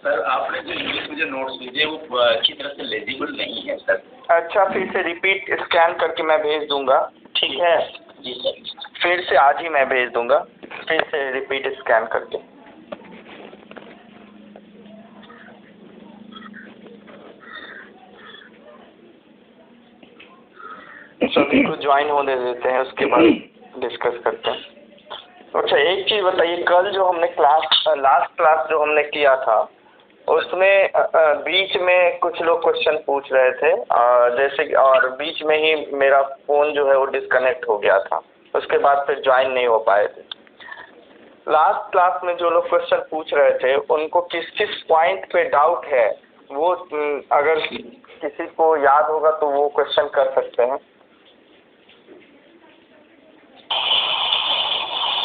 Sir आपने जो English में जो नोट्स भेजे वो अच्छी तरह से लेजिबल नहीं है सर। अच्छा, फिर से रिपीट स्कैन करके मैं भेज दूंगा, ठीक है? जी सर। फिर से आज ही मैं भेज दूंगा, फिर से रिपीट स्कैन करके। सभी को ज्वाइन होने देते हैं, उसके बाद डिस्कस करते हैं। अच्छा, एक चीज़ बताइए, कल जो हमने लास्ट क्लास जो हमने किया था उसमें बीच में कुछ लोग क्वेश्चन पूछ रहे थे, जैसे और बीच में ही मेरा फ़ोन जो है वो डिस्कनेक्ट हो गया था, उसके बाद फिर ज्वाइन नहीं हो पाए थे। लास्ट क्लास में जो लोग क्वेश्चन पूछ रहे थे उनको किस किस पॉइंट पे डाउट है, वो अगर किसी को याद होगा तो वो क्वेश्चन कर सकते हैं।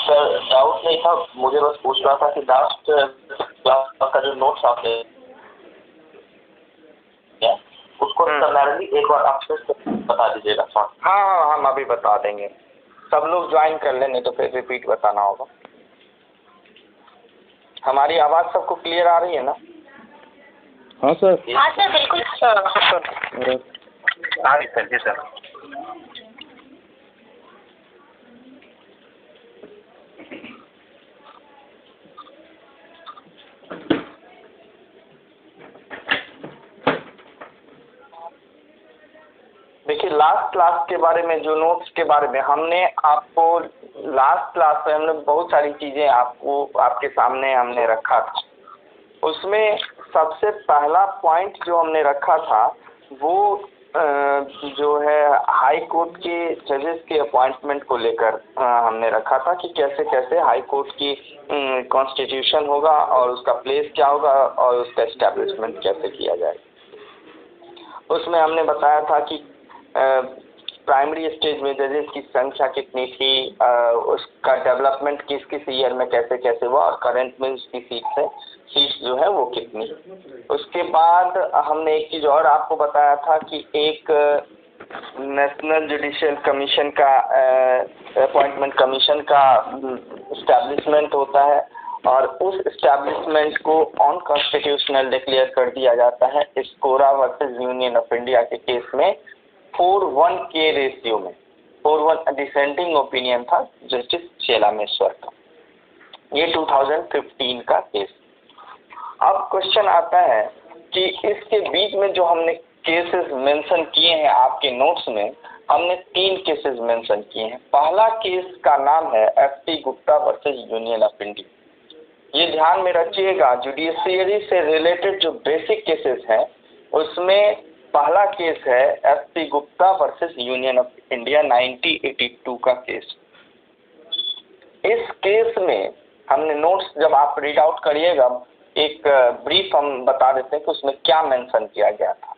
सर डाउट नहीं था, मुझे बस पूछ रहा था कि लास्ट क्लास का जो नोट्स आपने उसको समरी एक बार आप बता दीजिएगा। हाँ, हम अभी बता देंगे। सब लोग ज्वाइन कर लें, नहीं तो फिर रिपीट बताना होगा। हमारी आवाज़ सबको क्लियर आ रही है ना? हाँ सर। हाँ सर, बिल्कुल सर। हाँ सर जी सर। देखिए, लास्ट क्लास के बारे में, जो नोट्स के बारे में हमने आपको लास्ट क्लास में हमने बहुत सारी चीज़ें आपके सामने हमने रखा था। उसमें सबसे पहला पॉइंट जो हमने रखा था वो जो है हाई कोर्ट के जजेस के अपॉइंटमेंट को लेकर हमने रखा था कि कैसे कैसे हाई कोर्ट की कॉन्स्टिट्यूशन होगा और उसका प्लेस क्या होगा और उसका एस्टैब्लिशमेंट कैसे किया जाएगा। उसमें हमने बताया था कि प्राइमरी स्टेज में जजेस की संख्या कितनी थी, उसका डेवलपमेंट किस किस ईयर में कैसे कैसे हुआ और करंट में उसकी सीट्स जो है वो कितनी। उसके बाद हमने एक चीज़ और आपको बताया था कि एक नेशनल जुडिशियल कमीशन का अपॉइंटमेंट कमीशन का इस्टेब्लिशमेंट होता है और उस इस्टेब्लिशमेंट को अनकॉन्स्टिट्यूशनल डिक्लेयर कर दिया जाता है स्कोरा वर्सेस यूनियन ऑफ इंडिया के केस में 4-1 के रेशियो में। 4-1 डिसेंडिंग ओपिनियन था जस्टिस चेलामेश्वर का। ये 2015 का केस। अब क्वेश्चन आता है कि इसके बीच में जो हमने केसेस मेंशन किए हैं आपके नोट्स में, हमने 3 केसेस मेंशन किए हैं। पहला केस का नाम है FT Gupta versus union of India. ये ध्यान में रखिएगा, जुडिशियरी से रिलेटेड जो बेसिक केसेस हैं उसमें पहला केस है FT Gupta versus union of India 1982 का केस। इस केस में हमने नोट्स जब आप रीड आउट करिएगा, एक ब्रीफ हम बता देते हैं कि उसमें क्या मेंशन किया गया था।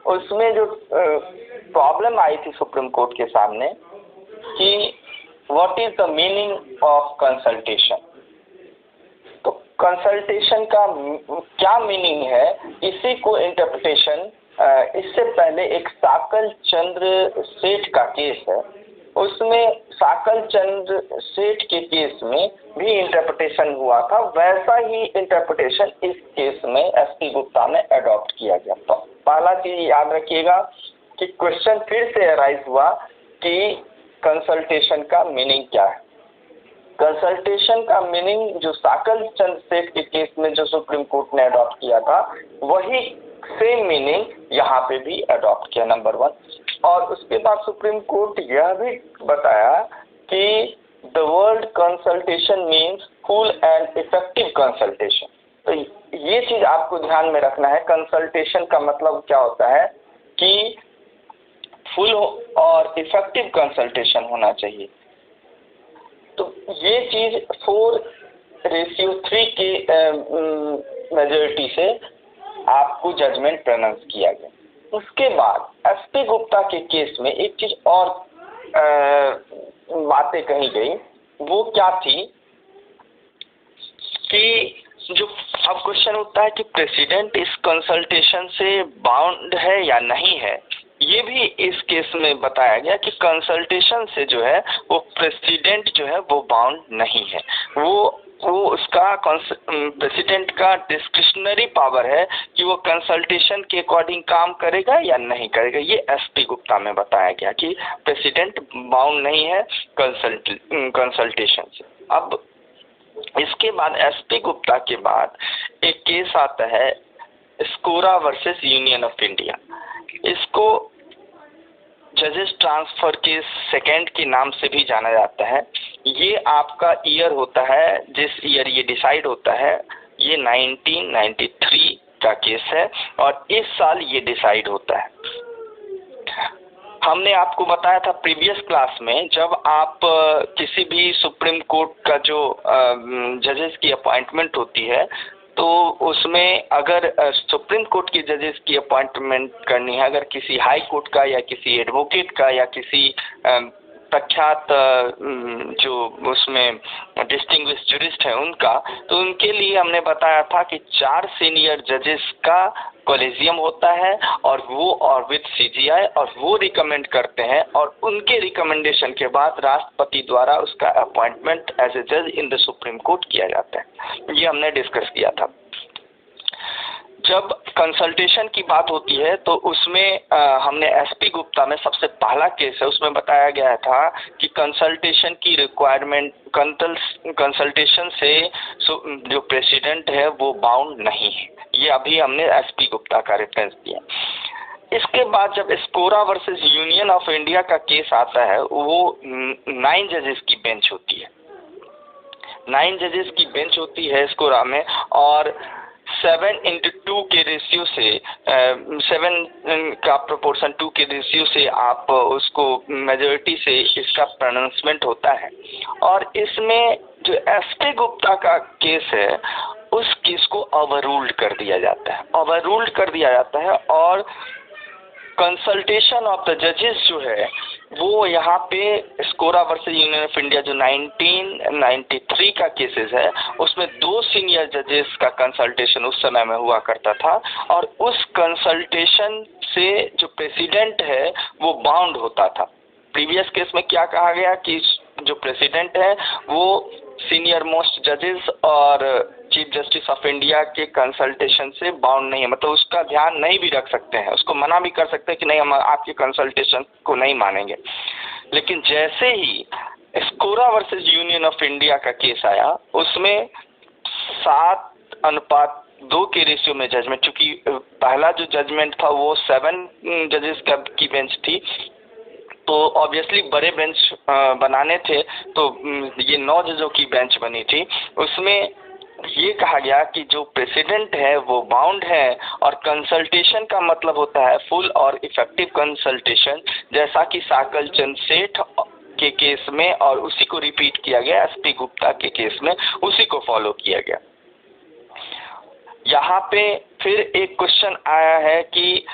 उसमें जो प्रॉब्लम आई थी सुप्रीम कोर्ट के सामने कि what is the meaning of consultation. तो कंसल्टेशन का क्या मीनिंग है, इसी को इंटरप्रिटेशन इससे पहले एक साकल चंद्र सेठ का केस है, उसमें साकल चंद्र सेठ के केस में भी इंटरप्रिटेशन हुआ था। वैसा ही इंटरप्रिटेशन इस केस में FT गुप्ता में अडॉप्ट किया गया था। पहला चीज याद रखिएगा कि क्वेश्चन फिर से अराइज हुआ कि कंसल्टेशन का मीनिंग क्या है। कंसल्टेशन का मीनिंग जो साकल चंद्र सेठ के केस में जो सुप्रीम कोर्ट ने अडॉप्ट किया था, वही सेम मीनिंग यहाँ पे भी अडॉप्ट किया, नंबर 1। और उसके बाद सुप्रीम कोर्ट यह भी बताया कि the word consultation means full and effective consultation. तो ये चीज आपको ध्यान में रखना है। कंसल्टेशन का मतलब क्या होता है कि फुल और इफेक्टिव कंसल्टेशन होना चाहिए। तो ये चीज 4:3 के मेजॉरिटी से आपको जजमेंट प्रोनाउंस किया गया। उसके बाद FT गुप्ता के केस में एक चीज और बातें कही गई, वो क्या थी कि जो अब क्वेश्चन होता है कि प्रेसिडेंट इस कंसल्टेशन से बाउंड है या नहीं है। ये भी इस केस में बताया गया कि कंसल्टेशन से जो है वो प्रेसिडेंट जो है वो बाउंड नहीं है, वो वो उसका प्रेसिडेंट का डिस्क्रिशनरी पावर है कि वो कंसल्टेशन के अकॉर्डिंग काम करेगा या नहीं करेगा। ये एसपी गुप्ता में बताया गया कि प्रेसिडेंट बाउंड नहीं है कंसल्टेशन से। अब इसके बाद एसपी गुप्ता के बाद एक केस आता है स्कोरा वर्सेस यूनियन ऑफ इंडिया। इसको जजेस ट्रांसफर के सेकंड के नाम से भी जाना जाता है। ये आपका ईयर होता है, जिस ईयर ये डिसाइड होता है, ये 1993 का केस है और इस साल ये डिसाइड होता है। हमने आपको बताया था प्रीवियस क्लास में, जब आप किसी भी सुप्रीम कोर्ट का जो जजेस की अपॉइंटमेंट होती है तो उसमें अगर सुप्रीम कोर्ट के जजेस की अपॉइंटमेंट करनी है, अगर किसी हाई कोर्ट का या किसी एडवोकेट का या किसी प्रख्यात जो उसमें डिस्टिंग्विश जूरिस्ट है उनका, तो उनके लिए हमने बताया था कि 4 सीनियर जजेस का कॉलेजियम होता है और वो और विद सीजीआई और वो रिकमेंड करते हैं और उनके रिकमेंडेशन के बाद राष्ट्रपति द्वारा उसका अपॉइंटमेंट एज ए जज इन द सुप्रीम कोर्ट किया जाता है। ये हमने डिस्कस किया था। जब कंसल्टेशन की बात होती है तो उसमें हमने एसपी गुप्ता में सबसे पहला केस है, उसमें बताया गया था कि कंसल्टेशन की रिक्वायरमेंट कंसल्टेशन से जो प्रेसिडेंट है वो बाउंड नहीं है। ये अभी हमने एसपी गुप्ता का रेफरेंस दिया। इसके बाद जब स्कोरा वर्सेस यूनियन ऑफ इंडिया का केस आता है, वो 9 जजेस की बेंच होती है। 9 जजेस की बेंच होती है स्कोरा में और 7:2 के रेशियो से 7 का प्रोपोर्शन 2 के रेशियो से आप उसको मेजॉरिटी से इसका प्रोनाउंसमेंट होता है। और इसमें जो एसपी गुप्ता का केस है उस केस को ओवररूल्ड कर दिया जाता है, ओवररूल्ड कर दिया जाता है और कंसल्टेशन ऑफ द जजेस जो है वो यहाँ पे स्कोरा वर्सेस यूनियन ऑफ इंडिया जो 1993 का केसेस है उसमें 2 सीनियर जजेस का कंसल्टेशन उस समय में हुआ करता था और उस कंसल्टेशन से जो प्रेसिडेंट है वो बाउंड होता था। प्रीवियस केस में क्या कहा गया कि जो प्रेसिडेंट है वो सीनियर मोस्ट जजेस और चीफ जस्टिस ऑफ इंडिया के कंसल्टेशन से बाउंड नहीं है, मतलब उसका ध्यान नहीं भी रख सकते हैं, उसको मना भी कर सकते हैं कि नहीं हम आपके कंसल्टेशन को नहीं मानेंगे। लेकिन जैसे ही स्कोरा वर्सेस यूनियन ऑफ इंडिया का केस आया उसमें 7:2 के रेशियो में जजमेंट, क्योंकि पहला जो जजमेंट था वो 7 जजेस की बेंच थी तो ऑब्वियसली बड़े बेंच बनाने थे तो ये 9 जजों की बेंच बनी थी। उसमें ये कहा गया कि जो प्रेसिडेंट है वो बाउंड है और कंसल्टेशन का मतलब होता है फुल और इफेक्टिव कंसल्टेशन, जैसा कि साकल चंद सेठ के केस में और उसी को रिपीट किया गया एसपी गुप्ता के केस में, उसी को फॉलो किया गया। यहाँ पे फिर एक क्वेश्चन आया है कि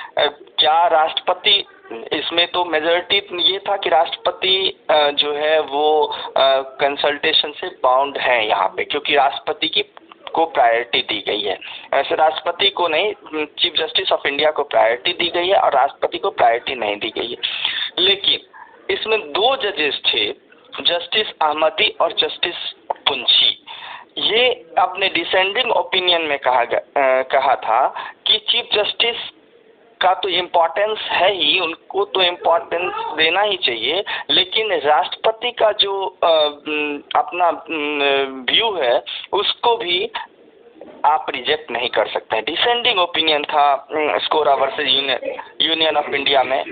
क्या राष्ट्रपति, इसमें तो मेजॉरिटी ये था कि राष्ट्रपति जो है वो कंसल्टेशन से बाउंड है यहाँ पे, क्योंकि राष्ट्रपति की को प्रायोरिटी दी गई है। ऐसे राष्ट्रपति को नहीं, चीफ जस्टिस ऑफ इंडिया को प्रायोरिटी दी गई है और राष्ट्रपति को प्रायोरिटी नहीं दी गई है। लेकिन इसमें 2 जजेस थे, जस्टिस अहमदी और जस्टिस पुंछी। ये अपने डिसेंडिंग ओपिनियन में कहा था कि चीफ जस्टिस का तो इम्पोर्टेंस है ही, उनको तो इम्पोर्टेंस देना ही चाहिए, लेकिन राष्ट्रपति का जो अपना व्यू है उसको भी आप रिजेक्ट नहीं कर सकते हैं। डिसेंडिंग ओपिनियन था स्कोरा वर्सेस यूनियन ऑफ इंडिया में।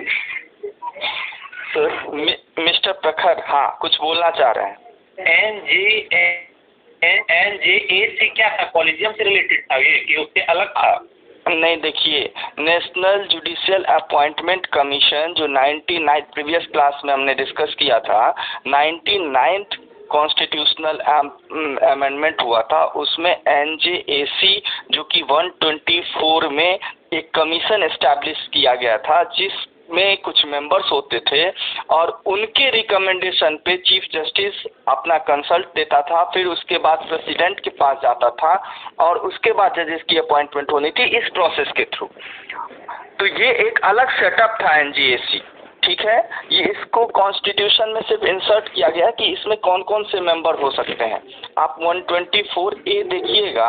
मिस्टर प्रखर, हाँ कुछ बोलना चाह रहे हैं। NJAC क्या था, कॉलेजियम से रिलेटेड था ये कि उससे अलग था? नहीं, देखिए नेशनल जुडिशियल अपॉइंटमेंट कमीशन जो 99 प्रीवियस क्लास में हमने डिस्कस किया था, 99th कॉन्स्टिट्यूशनल अमेंडमेंट हुआ था, उसमें NJAC जो कि 124 में एक कमीशन एस्टैब्लिश किया गया था जिसमें कुछ मेंबर्स होते थे और उनके रिकमेंडेशन पे चीफ जस्टिस अपना कंसल्ट देता था, फिर उसके बाद प्रेसिडेंट के पास जाता था और उसके बाद जजेस की अपॉइंटमेंट होनी थी इस प्रोसेस के थ्रू। तो ये एक अलग सेटअप था NJAC। ठीक है। ये इसको कॉन्स्टिट्यूशन में सिर्फ इंसर्ट किया गया है कि इसमें कौन कौन से मेंबर हो सकते हैं। आप 124A देखिएगा,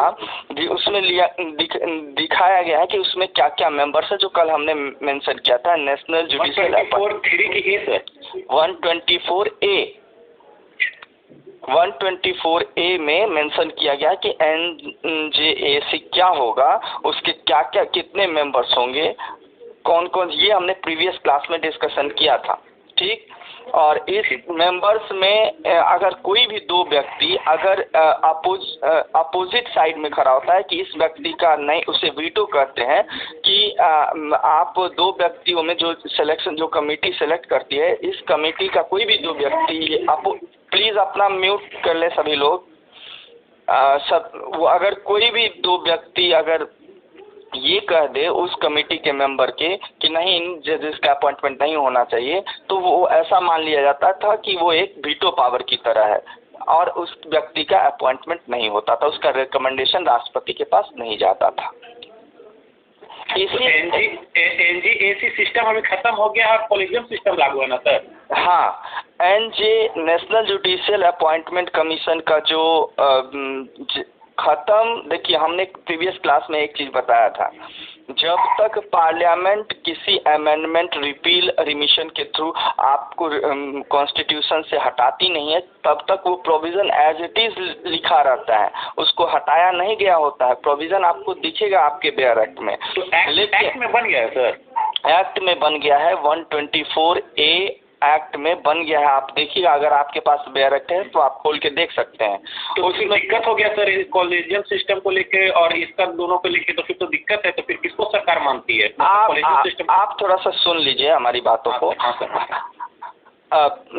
उसमें दिखाया गया है कि उसमें क्या क्या मेंबर्स है, जो कल हमने मेंशन किया था। नेशनल जुडिशियल 124A में मेंशन किया गया कि NJAC क्या होगा, उसके क्या क्या कितने मेंबर्स होंगे, कौन कौन, ये हमने प्रीवियस क्लास में डिस्कशन किया था, ठीक। और इस मेंबर्स में अगर कोई भी दो व्यक्ति अगर अपोजिट साइड में खड़ा होता है कि इस व्यक्ति का नहीं, उसे वीटो कहते हैं कि आप दो व्यक्तियों में जो सिलेक्शन, जो कमेटी सेलेक्ट करती है, इस कमेटी का कोई भी दो व्यक्ति, आप प्लीज अपना म्यूट कर ले सभी लोग। अगर कोई भी दो व्यक्ति अगर ये कह दे उस कमेटी के मेंबर के कि नहीं, इन जजेस का अपॉइंटमेंट नहीं होना चाहिए, तो वो ऐसा मान लिया जाता था कि वो एक वीटो पावर की तरह है और उस व्यक्ति का अपॉइंटमेंट नहीं होता था, उसका रिकमेंडेशन राष्ट्रपति के पास नहीं जाता था। NJAC सिस्टम अभी खत्म हो गया और कॉलेजियम सिस्टम लागू है ना सर? हाँ, नेशनल जुडिशियल अपॉइंटमेंट कमीशन का जो खत्म, देखिए हमने प्रीवियस क्लास में एक चीज बताया था, जब तक पार्लियामेंट किसी अमेंडमेंट, रिपील, रिमिशन के थ्रू आपको कॉन्स्टिट्यूशन से हटाती नहीं है, तब तक वो प्रोविजन एज इट इज लिखा रहता है, उसको हटाया नहीं गया होता है। प्रोविजन आपको दिखेगा आपके बेयर एक्ट में। तो एक्ट में बन गया है सर? एक्ट में बन गया है, 124A एक्ट में बन गया है। आप देखिए, अगर आपके पास बेयर एक्ट है तो आप खोल के देख सकते हैं। तो उसमें दिक्कत हो गया सर कॉलेजियम सिस्टम को लेके और इसका दोनों को लेके, तो फिर तो दिक्कत है। तो फिर किसको सरकार मानती है? आप थोड़ा सा सुन लीजिए हमारी बातों को।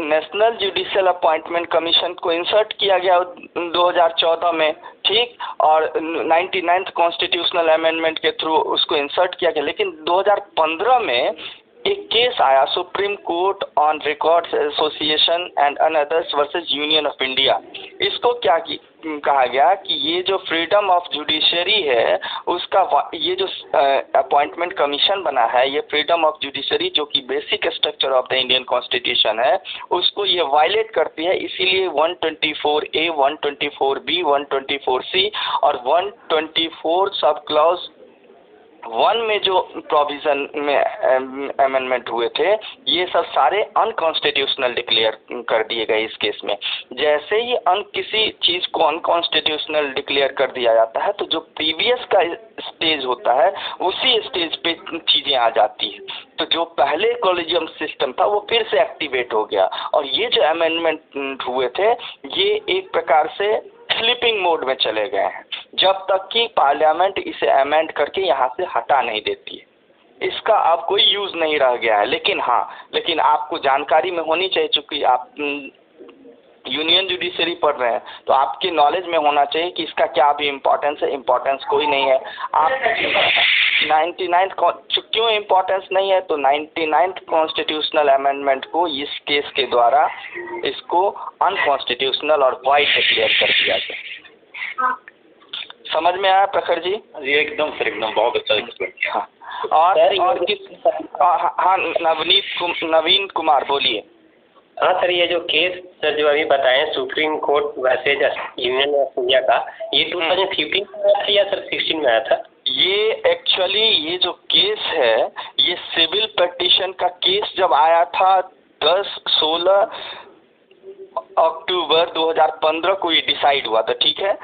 नेशनल जुडिशियल अपॉइंटमेंट कमीशन को इंसर्ट किया गया 2014 में, ठीक, और 99th कॉन्स्टिट्यूशनल अमेंडमेंट के थ्रू उसको इंसर्ट किया गया। लेकिन 2015 में एक केस आया, supreme court on records association and another's versus union of India. इसको क्या कहा गया कि ये जो फ्रीडम ऑफ जुडिशरी है, उसका ये जो अपॉइंटमेंट कमीशन बना है, ये फ्रीडम ऑफ जुडिशरी जो कि basic structure of the Indian constitution है, उसको ये वायलेट करती है। इसीलिए 124A, 124B, 124C और 124 सब क्लॉज 1 में जो प्रोविजन में अमेंडमेंट हुए थे, ये सब सारे अनकॉन्स्टिट्यूशनल डिक्लेयर कर दिए गए इस केस में। जैसे ही किसी चीज को अनकॉन्स्टिट्यूशनल डिक्लेयर कर दिया जाता है, तो जो प्रीवियस का स्टेज होता है, उसी स्टेज पे चीजें आ जाती है। तो जो पहले कॉलेजियम सिस्टम था वो फिर से एक्टिवेट हो गया, और ये जो अमेंडमेंट हुए थे, ये एक प्रकार से स्लीपिंग मोड में चले गए हैं, जब तक कि पार्लियामेंट इसे अमेंड करके यहाँ से हटा नहीं देती है। इसका अब कोई यूज नहीं रह गया है। लेकिन आपको जानकारी में होनी चाहिए, चूंकि आप यूनियन जुडिशरी पढ़ रहे हैं, तो आपकी नॉलेज में होना चाहिए कि इसका क्या भी इम्पोर्टेंस है। इम्पोर्टेंस कोई नहीं है। आप 99th क्यों इम्पोर्टेंस नहीं है, तो 99th कॉन्स्टिट्यूशनल अमेंडमेंट को इस केस के द्वारा इसको अनकॉन्स्टिट्यूशनल और वाइड डिक्लेयर कर दिया गया। समझ में आया प्रखर जी? एकदम सर, एकदम बहुत अच्छा एक्सप्लेन किया। हाँ, और किस? हाँ, नवीन कुमार बोलिए। हाँ सर, ये जो केस सर जो अभी बताएं supreme court versus union of India का, ये 2015 में आया था या सर 16 में आया था? ये एक्चुअली ये जो केस है, ये सिविल पिटीशन का केस जब आया था 16 अक्टूबर 2015 को ये डिसाइड हुआ था, ठीक है।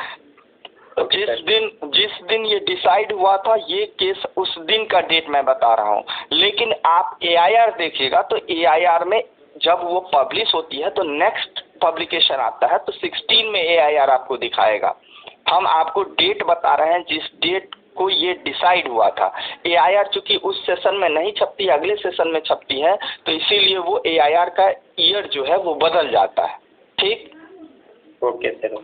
जिस दिन ये डिसाइड हुआ था, ये केस उस दिन का डेट मैं बता रहा हूँ। लेकिन आप AIR देखिएगा तो AIR में जब वो पब्लिश होती है तो नेक्स्ट पब्लिकेशन आता है, तो 16 में AIR आपको दिखाएगा। हम आपको डेट बता रहे हैं जिस डेट को ये डिसाइड हुआ था। AIR चूंकि उस सेशन में नहीं छपती, अगले सेशन में छपती है, तो इसीलिए वो AIR का ईयर जो है वो बदल जाता है, ठीक। Okay sir.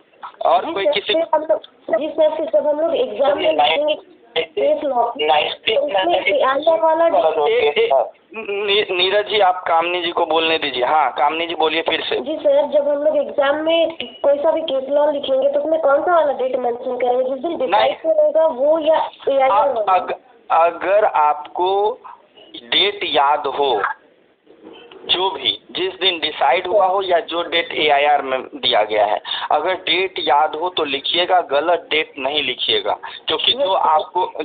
और कोई किसी जी सर, फिर जब हम लोग एग्जाम में लिखेंगे केस लॉ, नीरज जी, आप कामनी जी को बोलने दीजिए। हाँ कामनी जी बोलिए फिर से। जी सर, जब हम लोग एग्जाम में कोई सा भी केस लॉ लिखेंगे तो उसमें कौन सा वाला डेट मेंशन करेंगे, जिस दिन डिसाइड करेगा वो या AIR? अगर आपको डेट याद हो जो भी जिस दिन डिसाइड हुआ हो या जो डेट AIR में दिया गया है, अगर डेट याद हो तो लिखिएगा, गलत डेट नहीं लिखिएगा, क्योंकि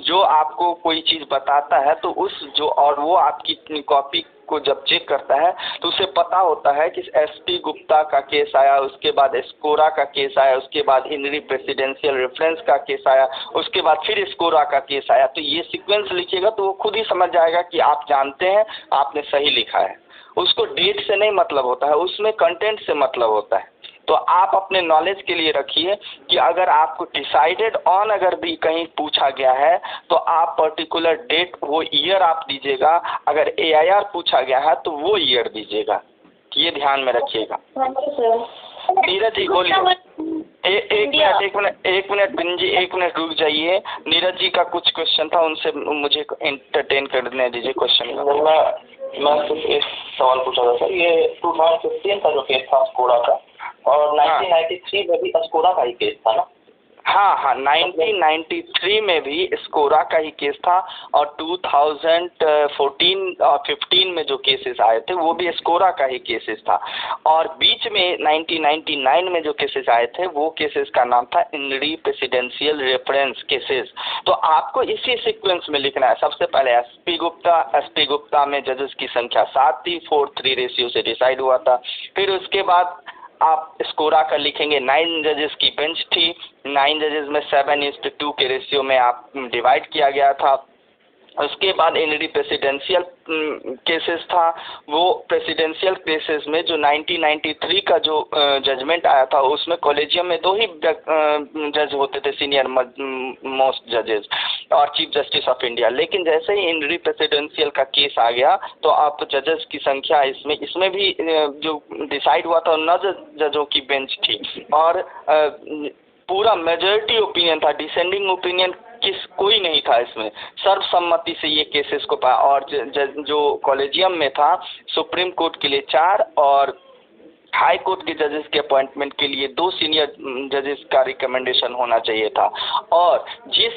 जो आपको कोई चीज़ बताता है तो उस जो और वो आपकी कॉपी को जब चेक करता है तो उसे पता होता है कि SP गुप्ता का केस आया, उसके बाद स्कोरा का केस आया, उसके बाद हिनरी प्रेसिडेंशियल रेफरेंस का केस आया, उसके बाद फिर स्कोरा का केस आया। तो ये सीक्वेंस लिखिएगा तो वो खुद ही समझ जाएगा कि आप जानते हैं, आपने सही लिखा है। उसको डेट से नहीं मतलब होता है, उसमें कंटेंट से मतलब होता है। तो आप अपने नॉलेज के लिए रखिए कि अगर आपको डिसाइडेड ऑन अगर भी कहीं पूछा गया है तो आप पर्टिकुलर डेट वो ईयर आप दीजिएगा, अगर AIR पूछा गया है तो वो ईयर दीजिएगा, ये ध्यान में रखिएगा। नीरज जी बोलिए। एक मिनट बिन जी, एक मिनट रुक जाइए। नीरज जी का कुछ क्वेश्चन था, उनसे मुझे एंटरटेन करने दीजिए क्वेश्चन का। मैं सिर्फ एक सवाल पूछा था सर, ये 2015 का जो केस था स्कोरा का, और 1993 में भी स्कोरा का ही केस था ना? हाँ, 1993 में भी स्कोरा का ही केस था, और 2014 और 15 में जो केसेस आए थे वो भी स्कोरा का ही केसेस था, और बीच में 1999 में जो केसेस आए थे वो केसेस का नाम था हिनरी प्रेसिडेंशियल रेफरेंस केसेस। तो आपको इसी सीक्वेंस में लिखना है। सबसे पहले SP गुप्ता में जजेस की संख्या 7 थी, 4-3 रेशियो से डिसाइड हुआ था। फिर उसके बाद आप स्कोरा का लिखेंगे, 9 जजेस की बेंच थी, 9 जजेस में 7:2 के रेशियो में आप डिवाइड किया गया था। उसके बाद हिनरी प्रेसिडेंशियल केसेस था, वो प्रेसिडेंशियल केसेस में जो 1993 का जो जजमेंट आया था उसमें कॉलेजियम में 2 ही जज होते थे, सीनियर मोस्ट जजेस और चीफ जस्टिस ऑफ इंडिया। लेकिन जैसे ही हिनरी प्रेसिडेंशियल का केस आ गया तो आप जजेस की संख्या इसमें भी जो डिसाइड हुआ था 9 जजों की बेंच थी, और पूरा मेजॉरिटी ओपिनियन था, डिसेंडिंग ओपिनियन कोई नहीं था इसमें, सर्वसम्मति से ये केसेस को पाया। और जो कॉलेजियम में था सुप्रीम कोर्ट के लिए 4 और हाई कोर्ट के जजेस के अपॉइंटमेंट के लिए 2 सीनियर जजेस का रिकमेंडेशन होना चाहिए था, और जिस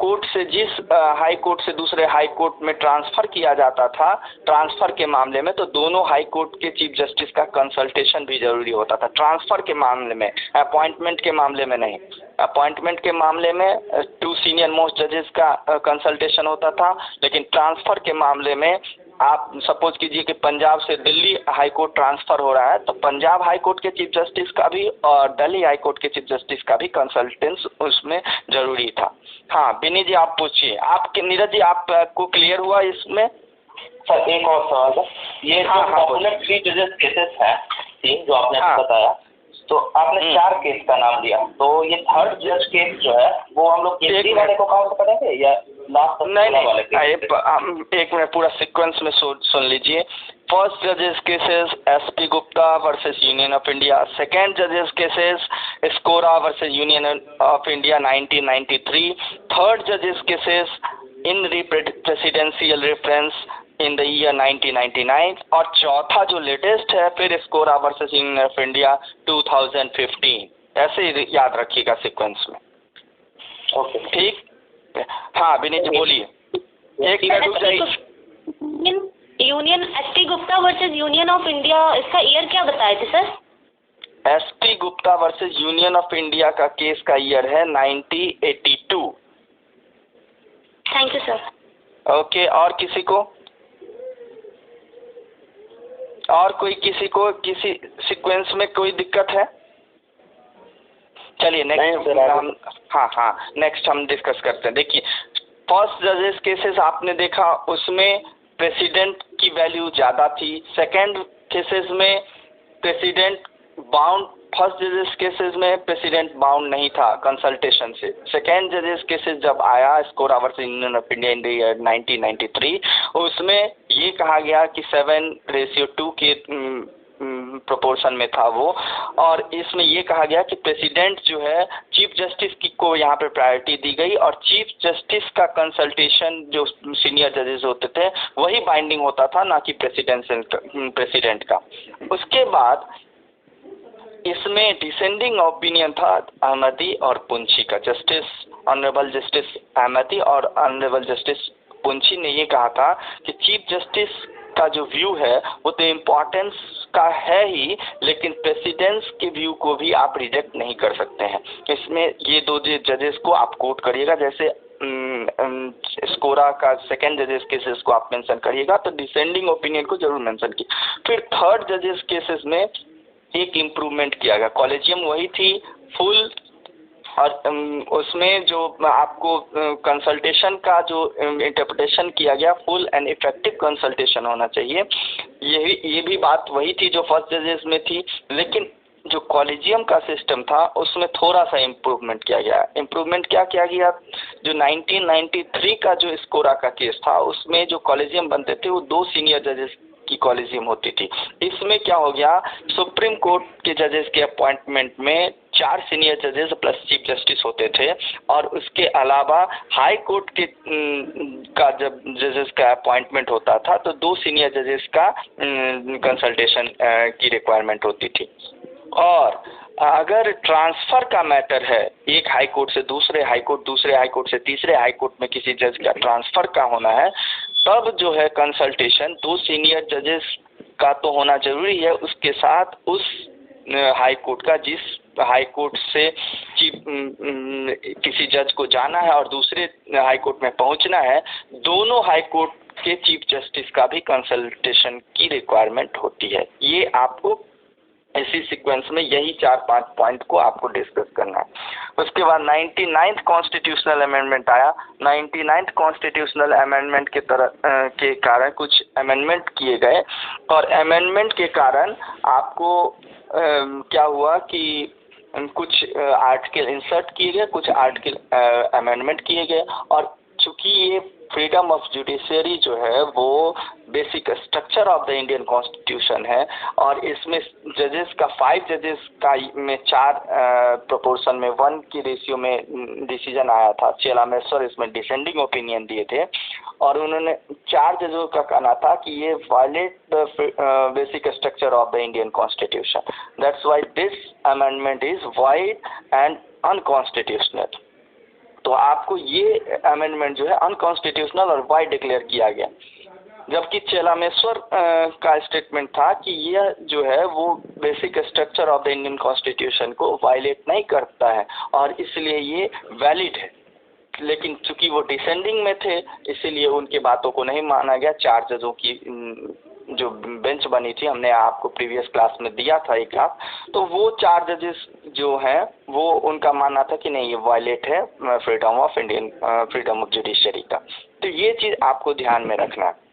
कोर्ट से जिस हाई कोर्ट से दूसरे हाई कोर्ट में ट्रांसफ़र किया जाता था, ट्रांसफ़र के मामले में तो दोनों हाई कोर्ट के चीफ जस्टिस का कंसल्टेशन भी जरूरी होता था, ट्रांसफ़र के मामले में, अपॉइंटमेंट के मामले में नहीं। अपॉइंटमेंट के मामले में 2 सीनियर मोस्ट जजेस का कंसल्टेशन होता था, लेकिन ट्रांसफ़र के मामले में आप सपोज कीजिए कि पंजाब से दिल्ली हाई कोर्ट ट्रांसफ़र हो रहा है तो पंजाब हाई कोर्ट के चीफ जस्टिस का भी और दिल्ली हाई कोर्ट के चीफ जस्टिस का भी कंसल्टेंस उसमें ज़रूरी था। हाँ बिनी जी आप पूछिए। आपके नीरज जी आपको क्लियर हुआ इसमें? सर एक और सवाल है, ये जो पॉपुलर 3 जजेस केसेस हैं 3 जो आपने बताया, तो आपने 4 केस का नाम दिया, तो ये 3rd जज केस जो है वो हम लोग एंट्री वाले को काउंट करेंगे या लास्ट नहीं, एक मिनट पूरा सीक्वेंस में सुन लीजिए। फर्स्ट जजेस cases SP Gupta versus union of India, second जजेस cases SCAORA versus union of India 1993, third जजेस cases in presidential reference in the year 1999, और चौथा जो लेटेस्ट है फिर SCAORA versus union of India 2015। ऐसे ही याद रखिएगा सीक्वेंस में। ओके ठीक। हाँ विनीत जी बोलिए। एक मिनट रुक जाइए। Union SP Gupta versus union of India, इसका ईयर क्या बताए थे sir? SP Gupta versus union of India का केस का ईयर है 1982। Thank you sir. ओके, और किसी को और कोई किसी को किसी सीक्वेंस में कोई दिक्कत है? चलिए नेक्स्ट हम डिस्कस करते हैं। देखिए फर्स्ट जजेस केसेस आपने देखा उसमें प्रेसिडेंट की वैल्यू ज़्यादा थी, सेकंड केसेस में प्रेसिडेंट बाउंड, फर्स्ट जजेस केसेस में प्रेसिडेंट बाउंड नहीं था कंसल्टेशन से। सेकेंड जजेस केसेस जब आया SCAORA versus union of India in the year 1993, उसमें ये कहा गया कि 7:2 के प्रोपोर्शन में था वो, और इसमें ये कहा गया कि प्रेसिडेंट जो है चीफ जस्टिस की को यहाँ पे प्रायोरिटी दी गई, और चीफ जस्टिस का कंसल्टेशन जो सीनियर जजेस होते थे वही बाइंडिंग होता था, ना कि प्रेसिडेंट का। उसके बाद इसमें डिसेंडिंग ओपिनियन था अहमदी और पुंछी का। ऑनरेबल जस्टिस अहमदी और ऑनरेबल जस्टिस पुंछी ने ये कहा था कि चीफ जस्टिस का जो व्यू है वो तो इम्पोर्टेंस का है ही, लेकिन प्रेसिडेंस के व्यू को भी आप रिजेक्ट नहीं कर सकते हैं। इसमें ये दो जजेस को आप कोट करिएगा, जैसे स्कोरा का सेकंड जजेस केसेस को आप मेंशन करिएगा तो डिसेंडिंग ओपिनियन को जरूर मेंशन की। फिर थर्ड जजेस केसेस में एक इम्प्रूवमेंट किया गया, कॉलेजियम वही थी फुल, और उसमें जो आपको कंसल्टेशन का जो इंटरप्रिटेशन किया गया फुल एंड इफेक्टिव कंसल्टेशन होना चाहिए, ये भी बात वही थी जो फर्स्ट जजेस में थी, लेकिन जो कॉलेजियम का सिस्टम था उसमें थोड़ा सा इम्प्रूवमेंट किया गया। इम्प्रूवमेंट क्या किया गया, जो 1993 का जो स्कोरा का केस था उसमें जो कॉलेजियम बनते थे वो 2 सीनियर जजेस की कॉलेजियम होती थी। इसमें क्या हो गया, सुप्रीम कोर्ट के जजेस के अपॉइंटमेंट में 4 सीनियर जजेस प्लस चीफ जस्टिस होते थे, और उसके अलावा हाई कोर्ट के का जब जजेस का अपॉइंटमेंट होता था तो 2 सीनियर जजेस का कंसल्टेशन की रिक्वायरमेंट होती थी। और अगर ट्रांसफर का मैटर है एक हाई कोर्ट से दूसरे हाई कोर्ट, दूसरे हाई कोर्ट से तीसरे हाई कोर्ट में किसी जज का ट्रांसफर का होना है, तब जो है कंसल्टेशन 2 सीनियर जजेस का तो होना जरूरी है, उसके साथ उस हाई कोर्ट का जिस हाई कोर्ट से किसी जज को जाना है और दूसरे हाई कोर्ट में पहुंचना है, दोनों हाई कोर्ट के चीफ जस्टिस का भी कंसल्टेशन की रिक्वायरमेंट होती है। ये आपको इसी सीक्वेंस में यही 4-5 पॉइंट को आपको डिस्कस करना है। उसके बाद 99th कॉन्स्टिट्यूशनल अमेंडमेंट आया। 99th कॉन्स्टिट्यूशनल अमेंडमेंट के कारण कुछ अमेंडमेंट किए गए, और अमेंडमेंट के कारण आपको क्या हुआ कि कुछ आर्टिकल इंसर्ट किए गए, कुछ आर्टिकल अमेंडमेंट किए गए, और चूंकि ये फ्रीडम ऑफ जुडिशरी जो है वो basic structure of the Indian constitution है, और इसमें जजेस का 5 जजेस का में 4 प्रोपोर्शन में 1 की रेशियो में डिसीजन आया था। चेलामेश्वर इसमें डिसेंडिंग ओपिनियन दिए थे, और उन्होंने 4 जजों का कहना था कि ये violate the basic structure of the Indian constitution, that's why this amendment is wide and unconstitutional. तो आपको ये अमेंडमेंट जो है अनकॉन्स्टिट्यूशनल और वाइड डिक्लेयर किया गया, जबकि चेलामेश्वर का स्टेटमेंट था कि यह जो है वो basic structure of the Indian constitution को वायलेट नहीं करता है और इसलिए ये वैलिड है। लेकिन चूंकि वो डिसेंडिंग में थे इसीलिए उनकी बातों को नहीं माना गया। 4 जजों की जो बेंच बनी थी, हमने आपको प्रीवियस क्लास में दिया था एक क्लास, तो वो 4 जजेस जो हैं वो उनका मानना था कि नहीं ये वायलेट है फ्रीडम ऑफ जुडिशरी का। तो ये चीज़ आपको ध्यान में रखना है।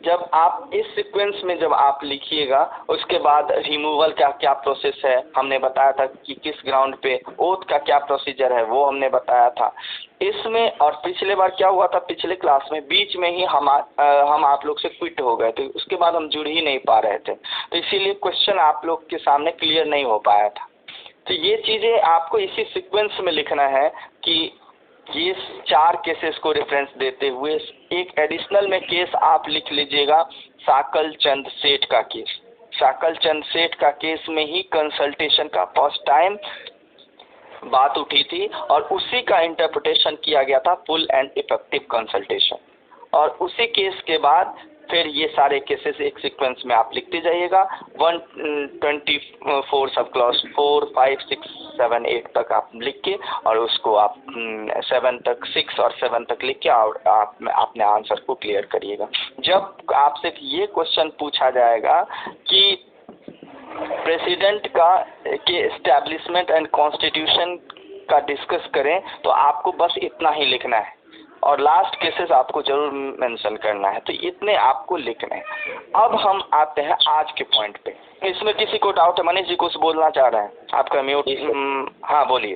जब आप इस सीक्वेंस में जब आप लिखिएगा, उसके बाद रिमूवल का क्या प्रोसेस है हमने बताया था कि किस ग्राउंड पे, ओथ का क्या प्रोसीजर है वो हमने बताया था इसमें। और पिछले बार क्या हुआ था, पिछले क्लास में बीच में ही हम आप लोग से क्विट हो गए थे, उसके बाद हम जुड़ ही नहीं पा रहे थे, तो इसीलिए क्वेश्चन आप लोग के सामने क्लियर नहीं हो पाया था। तो ये चीज़ें आपको इसी सीक्वेंस में लिखना है कि ये 4 केसेस को रेफरेंस देते हुए एक एडिशनल में केस आप लिख लीजिएगा, साकल चंद सेठ का केस। साकल चंद सेठ का केस में ही कंसल्टेशन का फर्स्ट टाइम बात उठी थी और उसी का इंटरप्रिटेशन किया गया था, फुल एंड इफेक्टिव कंसल्टेशन। और उसी केस के बाद फिर ये सारे केसेस एक सीक्वेंस में आप लिखते जाइएगा। 124 सब क्लॉज 4, 5, 6, 7, 8 तक आप लिख के और उसको आप 7 तक 6 और 7 तक लिख के और आप अपने आंसर को क्लियर करिएगा। जब आपसे ये क्वेश्चन पूछा जाएगा कि प्रेसिडेंट के एस्टैब्लिशमेंट एंड कॉन्स्टिट्यूशन का डिस्कस करें, तो आपको बस इतना ही लिखना है और लास्ट केसेस आपको जरूर मेंशन करना है। तो इतने आपको लिखने हैं। अब हम आते हैं आज के पॉइंट पे। इसमें किसी को डाउट है? मनीष जी कुछ बोलना चाह रहे हैं, आपका म्यूट। हाँ बोलिए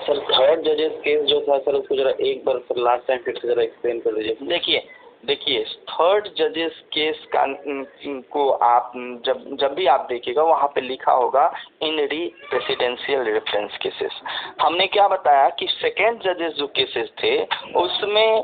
सर। थर्ड जजेस केस जो था सर, उसको जरा एक बार सर लास्ट टाइम फिर से जरा एक्सप्लेन कर दीजिए। देखिए थर्ड जजेस केस का को आप जब भी आप देखिएगा वहाँ पे लिखा होगा इन री प्रेसिडेंशियल रेफरेंस केसेस। हमने क्या बताया कि सेकेंड जजेस जो केसेस थे उसमें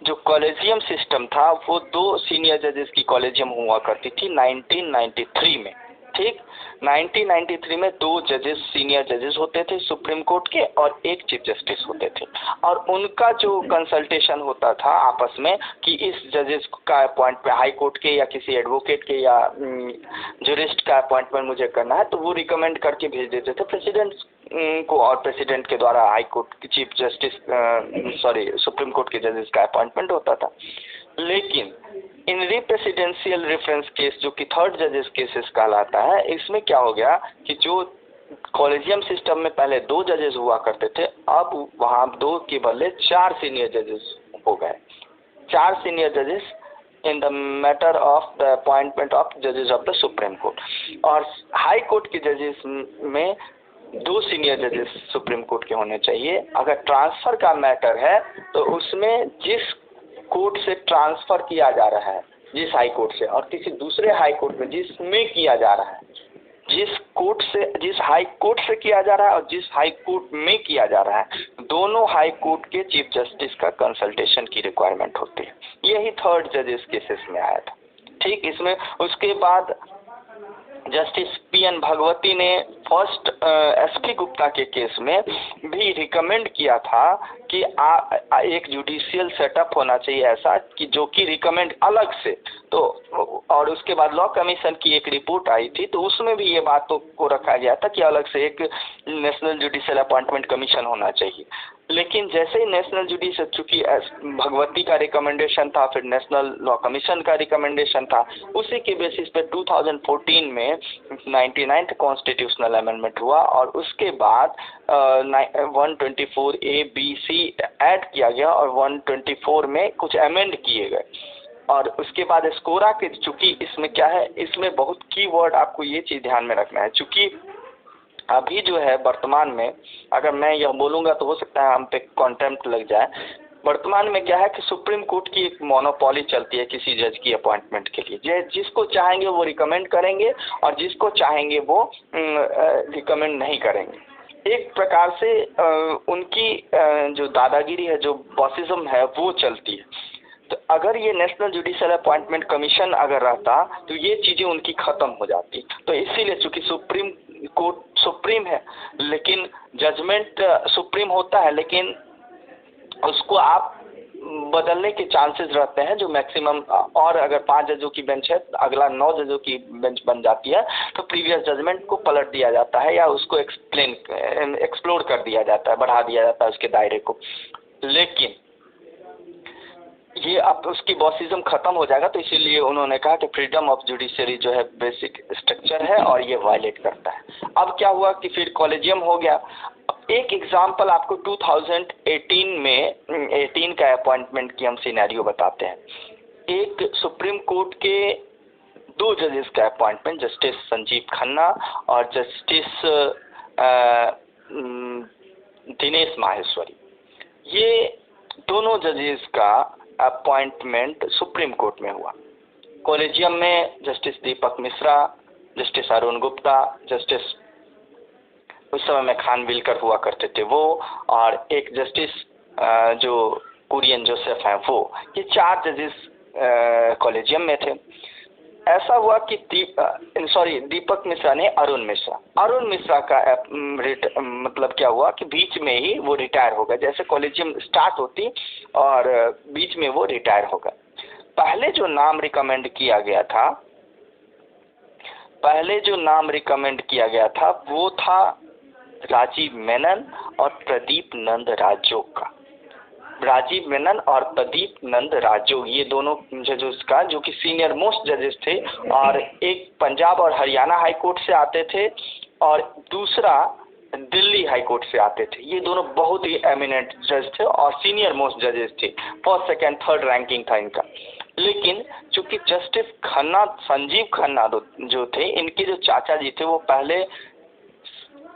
जो कॉलेजियम सिस्टम था वो 2 सीनियर जजेस की कॉलेजियम हुआ करती थी 1993 में, ठीक। 1993 में 2 जजेस सीनियर जजेस होते थे सुप्रीम कोर्ट के और एक चीफ जस्टिस होते थे, और उनका जो कंसल्टेशन होता था आपस में कि इस जजेस का अपॉइंटमेंट हाई कोर्ट के या किसी एडवोकेट के या जूरिस्ट का अपॉइंटमेंट मुझे करना है, तो वो रिकमेंड करके भेज देते थे प्रेसिडेंट को, और प्रेसिडेंट के द्वारा हाई कोर्ट की चीफ जस्टिस सुप्रीम कोर्ट के जजेस का अपॉइंटमेंट होता था। लेकिन इन प्रेसिडेंशियल रेफरेंस केस जो कि थर्ड जजेस केसेस कहलाता है, इसमें क्या हो गया कि जो कॉलेजियम सिस्टम में पहले 2 जजेस हुआ करते थे, अब वहाँ 2 के बदले 4 सीनियर जजेस हो गए। 4 सीनियर जजेस in the matter of the appointment of जजेस ऑफ द सुप्रीम कोर्ट, और हाई कोर्ट के जजेस में 2 सीनियर जजेस सुप्रीम कोर्ट के होने चाहिए। अगर ट्रांसफर का मैटर है तो उसमें जिस कोर्ट से ट्रांसफर किया जा रहा है, जिस हाई कोर्ट से, और किसी दूसरे हाई कोर्ट में जिसमें किया जा रहा है, जिस हाई कोर्ट से किया जा रहा है और जिस हाई कोर्ट में किया जा रहा है, दोनों हाई कोर्ट के चीफ जस्टिस का कंसल्टेशन की रिक्वायरमेंट होती है। यही थर्ड जजेस केसेस में आया था। ठीक, इसमें उसके बाद जस्टिस पीएन भगवती ने फर्स्ट एसपी गुप्ता के केस में भी रिकमेंड किया था कि एक जुडिशियल सेटअप होना चाहिए ऐसा कि जो कि रिकमेंड अलग से, तो और उसके बाद लॉ कमीशन की एक रिपोर्ट आई थी, तो उसमें भी ये बातों को रखा गया था कि अलग से एक नेशनल जुडिशियल अपॉइंटमेंट कमीशन होना चाहिए। लेकिन जैसे ही नेशनल जुडिशियल, चूंकि भगवती का रिकमेंडेशन था, फिर नेशनल लॉ कमीशन का रिकमेंडेशन था, उसी के बेसिस पे 2014 में 99th कॉन्स्टिट्यूशनल अमेंडमेंट हुआ, और उसके बाद 124 A B C ऐड किया गया और 124 में कुछ अमेंड किए गए। और उसके बाद स्कोरा के, चूंकि इसमें क्या है, इसमें बहुत कीवर्ड आपको ये चीज़ ध्यान में रखना है, चूंकि अभी जो है वर्तमान में, अगर मैं यह बोलूँगा तो हो सकता है हम पे कॉन्टेम्प्ट लग जाए। वर्तमान में क्या है कि सुप्रीम कोर्ट की एक मोनोपोली चलती है किसी जज की अपॉइंटमेंट के लिए। जिसको चाहेंगे वो रिकमेंड करेंगे और जिसको चाहेंगे वो रिकमेंड नहीं करेंगे। एक प्रकार से उनकी जो दादागिरी है, जो बॉसिज्म है, वो चलती है। तो अगर ये नेशनल जुडिशियल अपॉइंटमेंट कमीशन अगर रहता तो ये चीज़ें उनकी ख़त्म हो जाती। तो इसीलिए चूँकि सुप्रीम कोर्ट सुप्रीम है, लेकिन जजमेंट सुप्रीम होता है, लेकिन उसको आप बदलने के चांसेस रहते हैं जो मैक्सिमम, और अगर 5 जजों की बेंच है, अगला 9 जजों की बेंच बन जाती है, तो प्रीवियस जजमेंट को पलट दिया जाता है या उसको एक्सप्लोर कर दिया जाता है, बढ़ा दिया जाता है उसके दायरे को। लेकिन ये अब उसकी बॉसिज्म खत्म हो जाएगा, तो इसीलिए उन्होंने कहा कि फ्रीडम ऑफ जुडिशरी जो है बेसिक स्ट्रक्चर है और ये वायलेट करता है। अब क्या हुआ कि फिर कॉलेजियम हो गया। एक एग्जांपल आपको 2018 में 18 का अपॉइंटमेंट की हम सिनेरियो बताते हैं। एक सुप्रीम कोर्ट के 2 जजेस का अपॉइंटमेंट, जस्टिस संजीव खन्ना और जस्टिस दिनेश माहेश्वरी, ये दोनों जजेस का अपॉइंटमेंट सुप्रीम कोर्ट में हुआ। कॉलेजियम में जस्टिस दीपक मिश्रा, जस्टिस अरुण गुप्ता, जस्टिस उस समय में खानविलकर हुआ करते थे वो, और एक जस्टिस जो कुरियन जोसेफ हैं वो, ये 4 जजेस कॉलेजियम में थे। ऐसा हुआ कि दीपक मिश्रा ने अरुण मिश्रा का मतलब क्या हुआ कि बीच में ही वो रिटायर हो गए, जैसे कॉलेजियम स्टार्ट होती और बीच में वो रिटायर हो गए। पहले जो नाम रिकमेंड किया गया था वो था राजीव मेनन और प्रदीप नंद राजोग का। राजीव मेनन और प्रदीप नंद राजोग, ये दोनों जजेस का, जो कि सीनियर मोस्ट जजेस थे, और एक पंजाब और हरियाणा हाई कोर्ट से आते थे और दूसरा दिल्ली हाई कोर्ट से आते थे। ये दोनों बहुत ही एमिनेंट जज थे और सीनियर मोस्ट जजेस थे, फर्स्ट सेकंड थर्ड रैंकिंग था इनका। लेकिन चूंकि जस्टिस खन्ना, संजीव खन्ना जो थे, इनके जो चाचा जी थे, वो पहले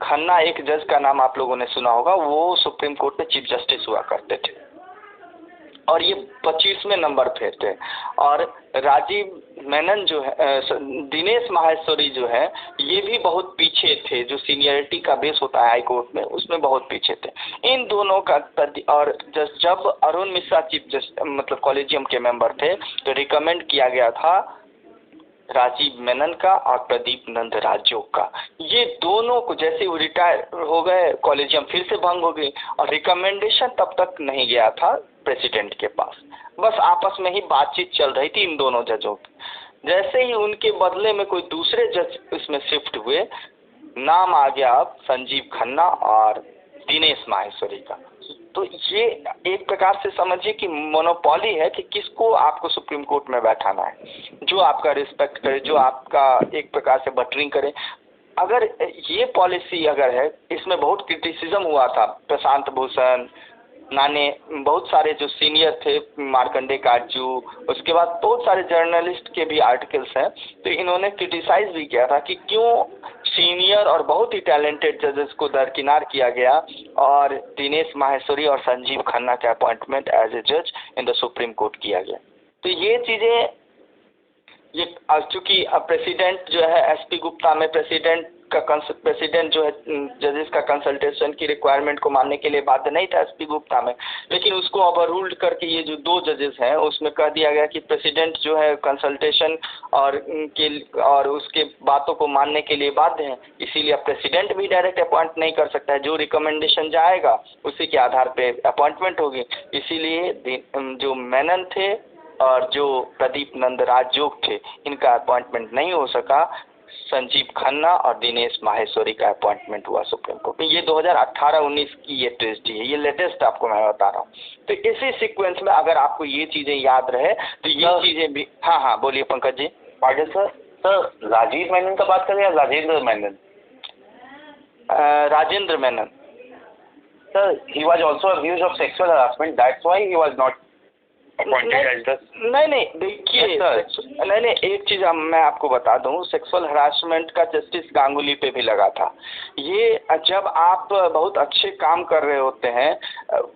खन्ना, एक जज का नाम आप लोगों ने सुना होगा, वो सुप्रीम कोर्ट में चीफ जस्टिस हुआ करते थे और ये 25वें नंबर पे थे। और राजीव मेनन जो है, दिनेश माहेश्वरी जो है, ये भी बहुत पीछे थे, जो सीनियरिटी का बेस होता है हाई कोर्ट में, उसमें बहुत पीछे थे इन दोनों का। और जब अरुण मिश्रा चीफ जस्टिस मतलब कॉलेजियम के मेंबर थे, तो रिकमेंड किया गया था राजीव मेनन का और प्रदीप नंद राजयोग का। ये दोनों को जैसे वो रिटायर हो गए, कॉलेजियम फिर से भंग हो गई और रिकमेंडेशन तब तक नहीं गया था प्रेसिडेंट के पास, बस आपस में ही बातचीत चल रही थी इन दोनों जजों की। जैसे ही उनके बदले में कोई दूसरे जज इसमें शिफ्ट हुए, नाम आ गया अब संजीव खन्ना और दिनेश माहेश्वरी का। तो ये एक प्रकार से समझिए कि मोनोपोली है कि किसको आपको सुप्रीम कोर्ट में बैठाना है, जो आपका रिस्पेक्ट करे, जो आपका एक प्रकार से बटरिंग करे। अगर ये पॉलिसी अगर है, इसमें बहुत क्रिटिसिज्म हुआ था, प्रशांत भूषण, नाने, बहुत सारे जो सीनियर थे, मार्कंडे काटजू, उसके बाद बहुत सारे जर्नलिस्ट के भी आर्टिकल्स हैं, तो इन्होंने क्रिटिसाइज भी किया था कि क्यों सीनियर और बहुत ही टैलेंटेड जजेस को दरकिनार किया गया और दिनेश माहेश्वरी और संजीव खन्ना के अपॉइंटमेंट एज ए जज इन द सुप्रीम कोर्ट किया गया। तो ये चीज़ें, ये चूँकि प्रेसिडेंट जो है एसपी गुप्ता में प्रेसिडेंट जो है जजेस का कंसल्टेशन की रिक्वायरमेंट को मानने के लिए बाध्य नहीं था एसपी गुप्ता में, लेकिन उसको ओवररूल्ड करके ये जो 2 जजेस हैं उसमें कह दिया गया कि प्रेसिडेंट जो है कंसल्टेशन और उसके बातों को मानने के लिए बाध्य है, इसीलिए प्रेसिडेंट भी डायरेक्ट अपॉइंट नहीं कर सकता है, जो रिकमेंडेशन जाएगा उसी के आधार पे अपॉइंटमेंट होगी। इसीलिए जो मेनन थे और जो प्रदीप नंद राजयोग थे, इनका अपॉइंटमेंट नहीं हो सका। संजीव खन्ना और दिनेश माहेश्वरी का अपॉइंटमेंट हुआ सुप्रीम कोर्ट में। ये 2018-19 की ये ट्रेजेडी है, ये लेटेस्ट आपको मैं बता रहा हूँ। तो इसी सीक्वेंस में अगर आपको ये चीजें याद रहे तो ये चीजें भी। हाँ, बोलिए पंकज जी। पाटिल सर, राजीव मेनन का बात करें या Rajendra Menon? Rajendra Menon. Sir, he was also accused of sexual harassment, that's why he was not appointed as the... नहीं, देखिए, नहीं, एक चीज मैं आपको बता दूं, सेक्सुअल हरासमेंट का जस्टिस गांगुली पे भी लगा था। ये जब आप बहुत अच्छे काम कर रहे होते हैं,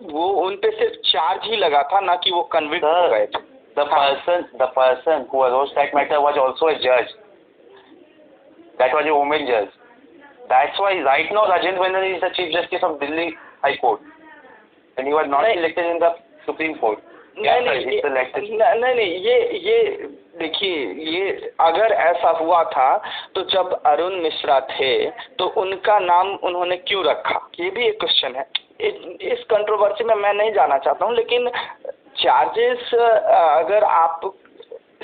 वो उन पे सिर्फ चार्ज ही लगा था, ना कि वो कन्विक्ट हो गए थे। The person who arose that matter was also a judge. That was a woman judge. That's why right now Rajendra Menon is the Chief Justice of Delhi High Court, and he was not elected in the Supreme Court. नहीं, ये देखिए, ये अगर ऐसा हुआ था तो जब अरुण मिश्रा थे तो उनका नाम उन्होंने क्यों रखा, ये भी एक क्वेश्चन है। इस कंट्रोवर्सी में मैं नहीं जाना चाहता हूँ, लेकिन चार्जेस, अगर आप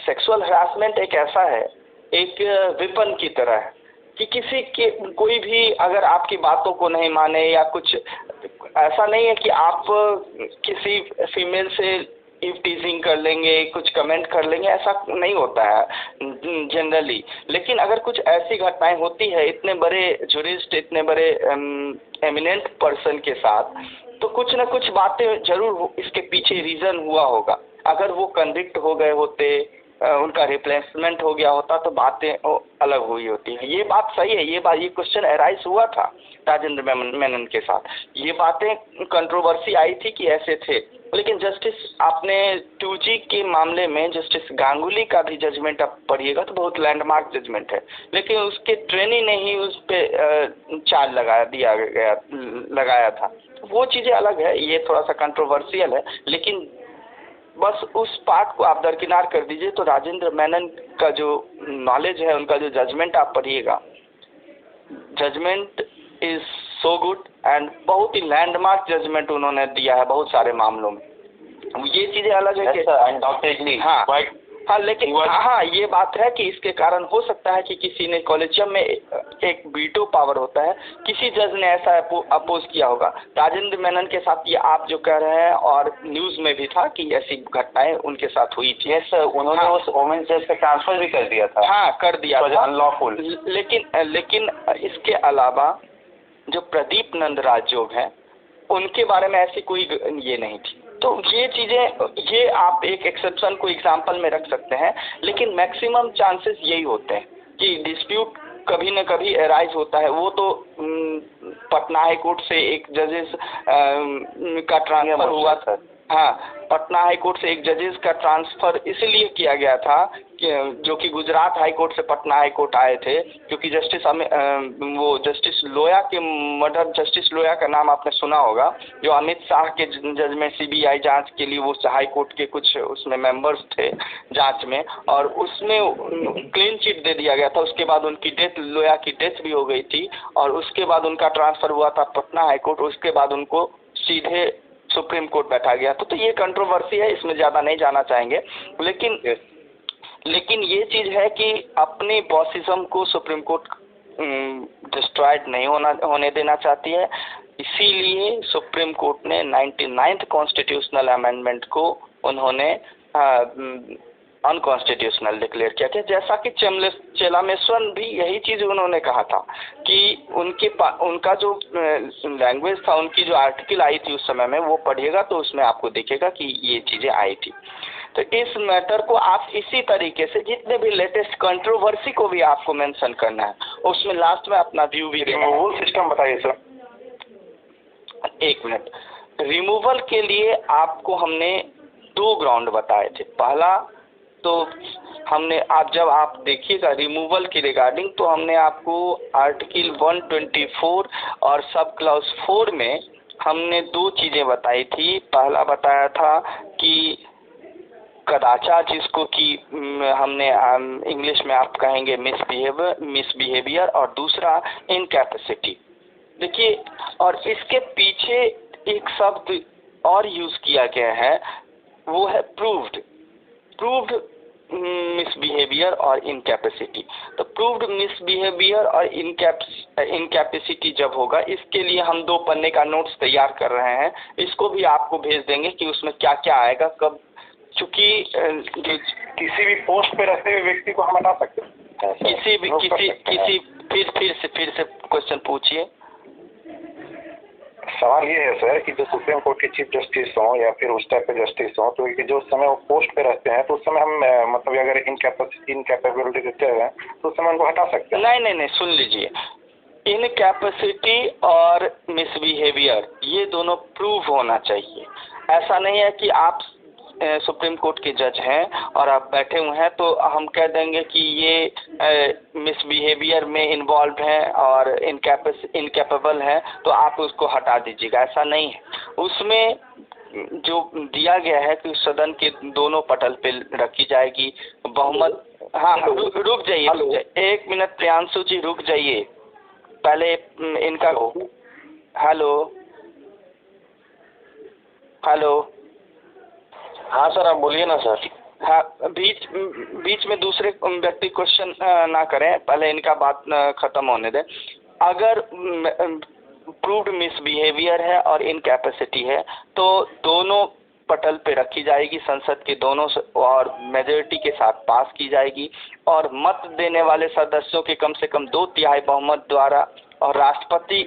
सेक्सुअल हरासमेंट एक ऐसा है, एक विपन की तरह है कि किसी के कोई भी अगर आपकी बातों को नहीं माने या कुछ ऐसा नहीं है कि आप किसी फीमेल से इव टीजिंग कर लेंगे, कुछ कमेंट कर लेंगे, ऐसा नहीं होता है जनरली। लेकिन अगर कुछ ऐसी घटनाएं होती है इतने बड़े जूरिस्ट, इतने बड़े एमिनेंट पर्सन के साथ, तो कुछ ना कुछ बातें जरूर इसके पीछे रीज़न हुआ होगा। अगर वो कन्विक्ट हो गए होते, उनका रिप्लेसमेंट हो गया होता, तो बातें अलग हुई होती है। ये बात सही है, ये क्वेश्चन अराइज हुआ था राजेंद्र मेनन के साथ। ये बातें कंट्रोवर्सी आई थी कि ऐसे थे, लेकिन जस्टिस आपने 2G के मामले में जस्टिस गांगुली का भी जजमेंट आप पढ़िएगा तो बहुत लैंडमार्क जजमेंट है, लेकिन उसके ट्रेनी ने ही उस पर चार्ज लगाया था। वो चीज़ें अलग है, ये थोड़ा सा कंट्रोवर्शियल है, लेकिन बस उस पार्ट को आप दरकिनार कर दीजिए। तो राजेंद्र मेनन का जो नॉलेज है, उनका जो जजमेंट आप पढ़िएगा, judgement is so good and बहुत ही लैंडमार्क जजमेंट उन्होंने दिया है बहुत सारे मामलों में। ये चीजें अलग है कि हाँ, लेकिन हाँ, ये बात है कि इसके कारण हो सकता है कि किसी ने कॉलेजियम में एक वीटो पावर होता है, किसी जज ने ऐसा अपोज किया होगा। राजेंद्र मेनन के साथ ये आप जो कह रहे हैं, और न्यूज में भी था कि ऐसी घटनाएं उनके साथ हुई थी। यस सर, उन्होंने उस वोमेन जज का ट्रांसफर भी कर दिया था। हाँ, कर दिया था, अनलॉफुल। लेकिन इसके अलावा जो प्रदीप नंद राजयोग हैं, उनके बारे में ऐसी कोई ये नहीं थी। तो ये चीज़ें, ये आप एक एक्सेप्शन को एग्जाम्पल में रख सकते हैं, लेकिन मैक्सिमम चांसेस यही होते हैं कि डिस्प्यूट कभी न कभी अराइज होता है। वो तो पटना हाई कोर्ट से एक जजेस का ट्रांसफर हुआ था। हाँ, पटना हाई कोर्ट से एक जजेस का ट्रांसफ़र इसलिए किया गया था कि जो कि गुजरात हाई कोर्ट से पटना हाई कोर्ट आए थे, क्योंकि वो जस्टिस लोया के मर्डर, जस्टिस लोया का नाम आपने सुना होगा, जो अमित शाह के जजमेंट सीबीआई जांच के लिए वो हाई कोर्ट के कुछ उसमें मेंबर्स थे जांच में, और उसमें क्लीन चिट दे दिया गया था। उसके बाद उनकी डेथ, लोया की डेथ भी हो गई थी, और उसके बाद उनका ट्रांसफ़र हुआ था पटना हाई कोर्ट, उसके बाद उनको सीधे सुप्रीम कोर्ट बैठा गया। तो ये कंट्रोवर्सी है, इसमें ज़्यादा नहीं जाना चाहेंगे, लेकिन ये चीज़ है कि अपने बॉसिज्म को सुप्रीम कोर्ट डिस्ट्रॉयड नहीं होने देना चाहती है। इसीलिए सुप्रीम कोर्ट ने 99th कॉन्स्टिट्यूशनल अमेंडमेंट को उन्होंने अनकॉन्स्टिट्यूशनल डिक्लेयर किया था। जैसा कि चेलामेश्वर भी यही चीज़ उन्होंने कहा था कि उनका जो लैंग्वेज था, उनकी जो आर्टिकल आई थी उस समय में, वो पढ़िएगा तो उसमें आपको दिखेगा कि ये चीज़ें आई थी। तो इस मैटर को आप इसी तरीके से जितने भी लेटेस्ट कंट्रोवर्सी को भी आपको मेंशन करना है, उसमें लास्ट में अपना व्यू भी देना है। वो सिस्टम बताइए सर। एक मिनट। रिमूवल के लिए आपको हमने 2 ग्राउंड बताए थे। पहला तो हमने, जब आप देखिएगा रिमूवल की रिगार्डिंग, तो हमने आपको आर्टिकल 124 और सब क्लॉज 4 में हमने 2 चीज़ें बताई थी। पहला बताया था कि कदाचार, जिसको कि हमने इंग्लिश में आप कहेंगे मिसबिहेवियर, और दूसरा इनकैपेसिटी। देखिए, और इसके पीछे एक शब्द और यूज़ किया गया है, वो है प्रूव्ड मिसबिहेवियर और इनकैपेसिटी। तो प्रूव्ड मिसबिहेवियर और इनकैपेसिटी जब होगा, इसके लिए हम 2 पन्ने का नोट्स तैयार कर रहे हैं। इसको भी आपको भेज देंगे कि उसमें क्या क्या आएगा, कब, चूँकि किसी भी पोस्ट पे रहते हुए व्यक्ति को हम हटा सकते हैं? फिर से क्वेश्चन पूछिए। सवाल ये है सर कि जो सुप्रीम कोर्ट के चीफ जस्टिस हों या फिर उस टाइप के जस्टिस हों, तो जो समय वो पोस्ट पे रहते हैं, तो उस समय हम मतलब अगर इनकैपेबिलिटी देते हैं तो उस समय उनको हटा सकते हैं? नहीं, सुन लीजिए। इनकैपेसिटी और मिसबिहेवियर ये दोनों प्रूव होना चाहिए। ऐसा नहीं है कि आप सुप्रीम कोर्ट के जज हैं और आप बैठे हुए हैं तो हम कह देंगे कि ये मिसबिहेवियर में इन्वॉल्व हैं और इनकैपेबल हैं तो आप उसको हटा दीजिएगा। ऐसा नहीं है। उसमें जो दिया गया है कि सदन के दोनों पटल पे रखी जाएगी बहुमत। हाँ, रुक जाइए 1 मिनट प्रियांशु जी, रुक जाइए। पहले इनका हेलो। हाँ सर, आप बोलिए ना सर। हाँ, बीच में दूसरे व्यक्ति क्वेश्चन ना करें, पहले इनका बात खत्म होने दें। अगर प्रूव्ड मिसबिहेवियर है और इनकैपेसिटी है तो दोनों पटल पे रखी जाएगी, संसद के दोनों और मेजॉरिटी के साथ पास की जाएगी, और मत देने वाले सदस्यों के कम से कम 2/3 बहुमत द्वारा, और राष्ट्रपति